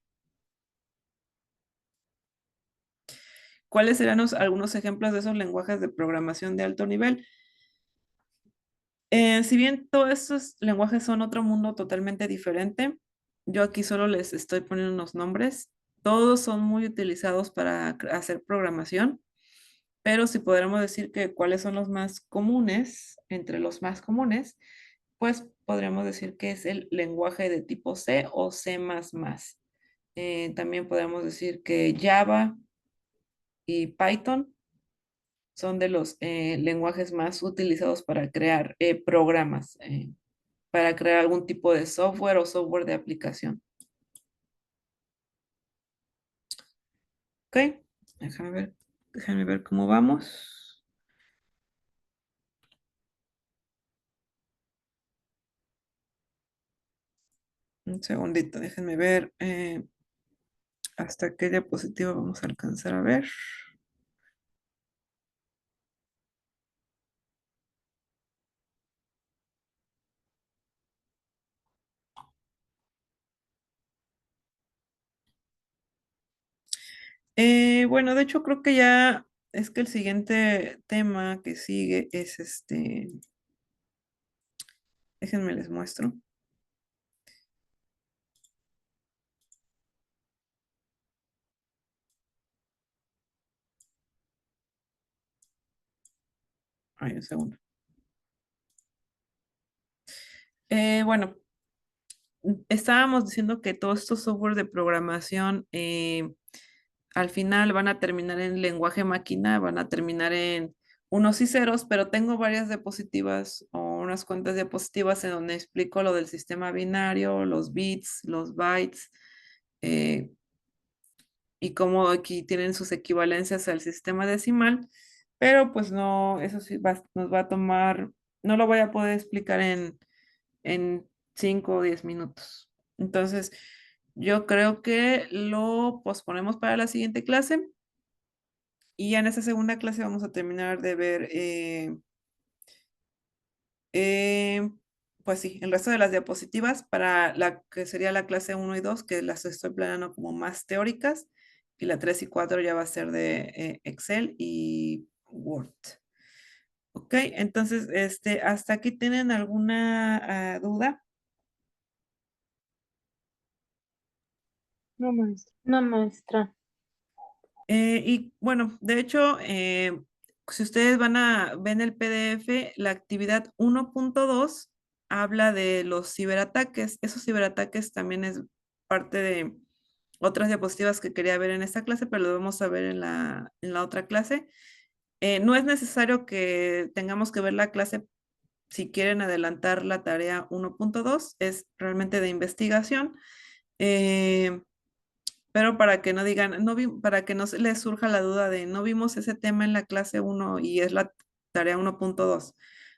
¿Cuáles serán algunos ejemplos de esos lenguajes de programación de alto nivel? Si bien todos estos lenguajes son otro mundo totalmente diferente, yo aquí solo les estoy poniendo unos nombres. Todos son muy utilizados para hacer programación, pero si podríamos decir que cuáles son los más comunes, entre los más comunes, pues podríamos decir que es el lenguaje de tipo C o C++. También podríamos decir que Java y Python son de los lenguajes más utilizados para crear programas, para crear algún tipo de software o software de aplicación. Ok, déjame ver cómo vamos. Un segundito, déjenme ver hasta qué diapositiva vamos a alcanzar a ver. Bueno, de hecho creo que ya es que el siguiente tema que sigue es déjenme les muestro. Ay, un segundo. Bueno, estábamos diciendo que todos estos software de programación al final van a terminar en lenguaje máquina, van a terminar en unos y ceros, pero tengo varias diapositivas o unas cuantas diapositivas en donde explico lo del sistema binario, los bits, los bytes, eh, y cómo aquí tienen sus equivalencias al sistema decimal, pero pues no, eso sí nos va a tomar, no lo voy a poder explicar en 5 o 10 minutos. Entonces, yo creo que lo posponemos para la siguiente clase y ya en esa segunda clase vamos a terminar de ver, eh, pues sí, el resto de las diapositivas para la que sería la clase uno y 2 que las estoy planeando como más teóricas, y la 3 y 4 ya va a ser de Excel y Word. Ok, entonces, ¿hasta aquí tienen alguna duda? No, maestra. No, maestra. Y bueno, de hecho, si ustedes ven el PDF, la actividad 1.2 habla de los ciberataques. Esos ciberataques también es parte de otras diapositivas que quería ver en esta clase, pero lo vamos a ver en la otra clase. No es necesario que tengamos que ver la clase si quieren adelantar la tarea 1.2, es realmente de investigación. Eh, pero para que no digan, para que no se les surja la duda de no vimos ese tema en la clase uno y es la tarea 1.2. O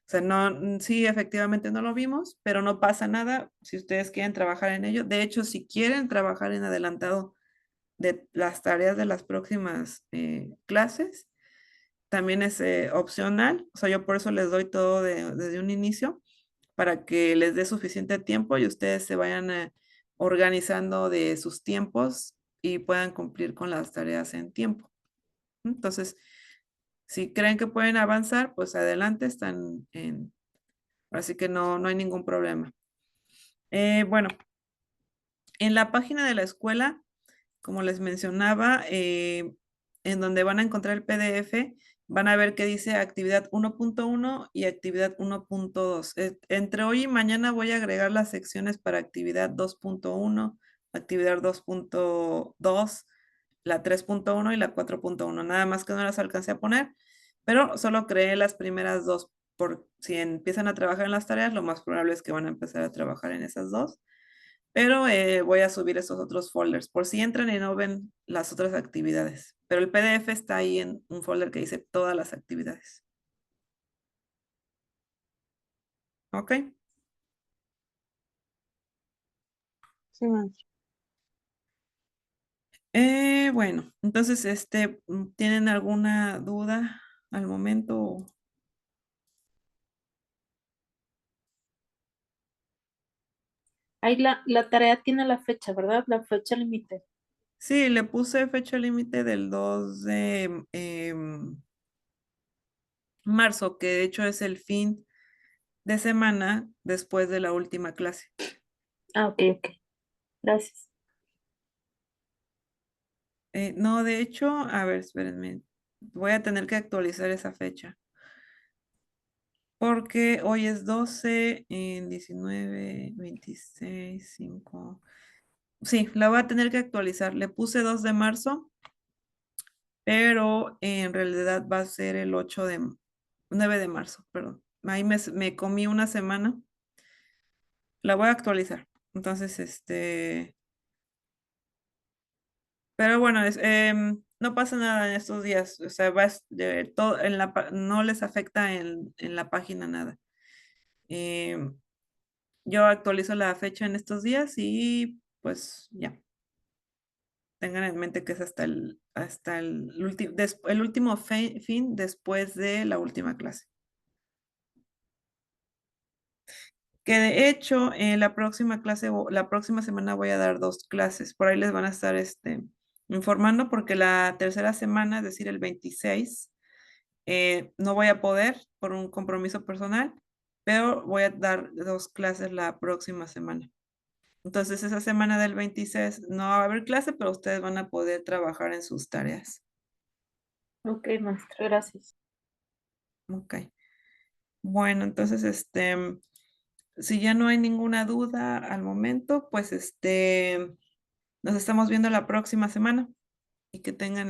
sea, no, sí, efectivamente no lo vimos, pero no pasa nada si ustedes quieren trabajar en ello. De hecho, si quieren trabajar en adelantado de las tareas de las próximas clases, también es opcional. O sea, yo por eso les doy todo desde un inicio para que les dé suficiente tiempo y ustedes se vayan organizando de sus tiempos y puedan cumplir con las tareas en tiempo. Entonces, si creen que pueden avanzar, pues adelante, así que no, no hay ningún problema. Bueno, en la página de la escuela, como les mencionaba, en donde van a encontrar el PDF, van a ver que dice actividad 1.1 y actividad 1.2. Entre hoy y mañana voy a agregar las secciones para actividad 2.1, actividad 2.2, la 3.1 y la 4.1. Nada más que no las alcancé a poner, pero solo creé las primeras dos. Por si empiezan a trabajar en las tareas, lo más probable es que van a empezar a trabajar en esas dos. Pero voy a subir esos otros folders por si entran y no ven las otras actividades. Pero el PDF está ahí en un folder que dice todas las actividades. ¿Ok? Sí, maestra. Bueno, entonces, ¿tienen alguna duda al momento? Ahí la tarea tiene la fecha, ¿verdad? La fecha límite. Sí, le puse fecha límite del 2 de marzo, que de hecho es el fin de semana después de la última clase. Ah, ok, ok. Gracias. No, de hecho, a ver, espérenme. Voy a tener que actualizar esa fecha. Porque hoy es 12, en 19, 26, 5. Sí, la voy a tener que actualizar. Le puse 2 de marzo, pero en realidad va a ser el 9 de marzo, perdón. Ahí me comí una semana. La voy a actualizar. Entonces, pero bueno, no pasa nada en estos días. O sea, todo no les afecta en la página nada. Em, Yo actualizo la fecha en estos días y pues ya, tengan en mente que es hasta el último fin después de la última clase. Que de hecho, en la próxima clase, la próxima semana voy a dar dos clases. Por ahí les van a estar informando porque la tercera semana, es decir, el 26, no voy a poder por un compromiso personal, pero voy a dar 2 clases la próxima semana. Entonces, esa semana del 26 no va a haber clase, pero ustedes van a poder trabajar en sus tareas. Ok, maestra, gracias. Ok. Bueno, entonces, si ya no hay ninguna duda al momento, pues, nos estamos viendo la próxima semana y que tengan,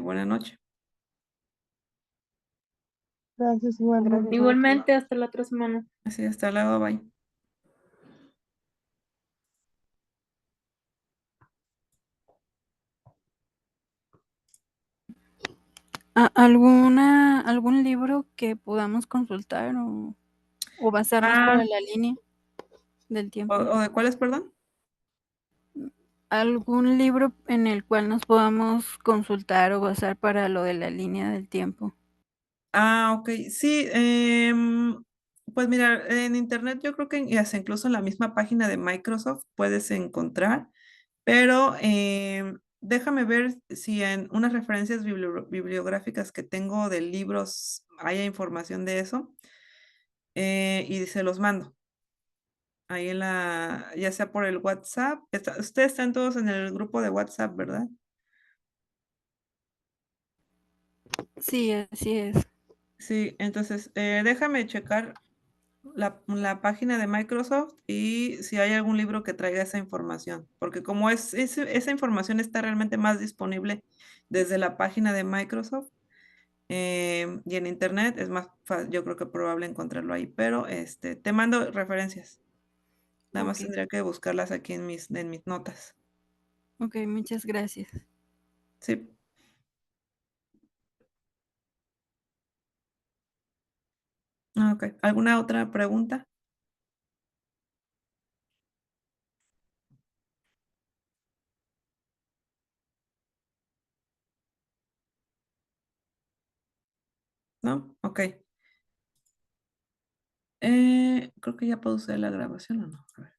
buena noche. Gracias, igualmente. Igualmente, hasta la otra semana. Así, hasta luego, bye. ¿Algún libro que podamos consultar o basarnos para Ah, la línea del tiempo? ¿o de cuáles, perdón? ¿Algún libro en el cual nos podamos consultar o basar para lo de la línea del tiempo? Ah, okey. Sí, pues mira, en Internet yo creo que y hasta incluso en la misma página de Microsoft puedes encontrar, pero, déjame ver si en unas referencias bibliográficas que tengo de libros haya información de eso, y se los mando. Ahí en la ya sea por el WhatsApp. Ustedes están todos en el grupo de WhatsApp, ¿verdad? Sí, así es. Sí, entonces, déjame checar la página de Microsoft y si hay algún libro que traiga esa información, porque como esa información está realmente más disponible desde la página de Microsoft, y en Internet es más yo creo que probable encontrarlo ahí, pero, te mando referencias. Nada más Ok, tendría que buscarlas aquí en mis notas. ok, muchas gracias. Sí. Okey. ¿Alguna otra pregunta? ¿No? Okey. Creo que ya pausé la grabación, ¿o no? A ver.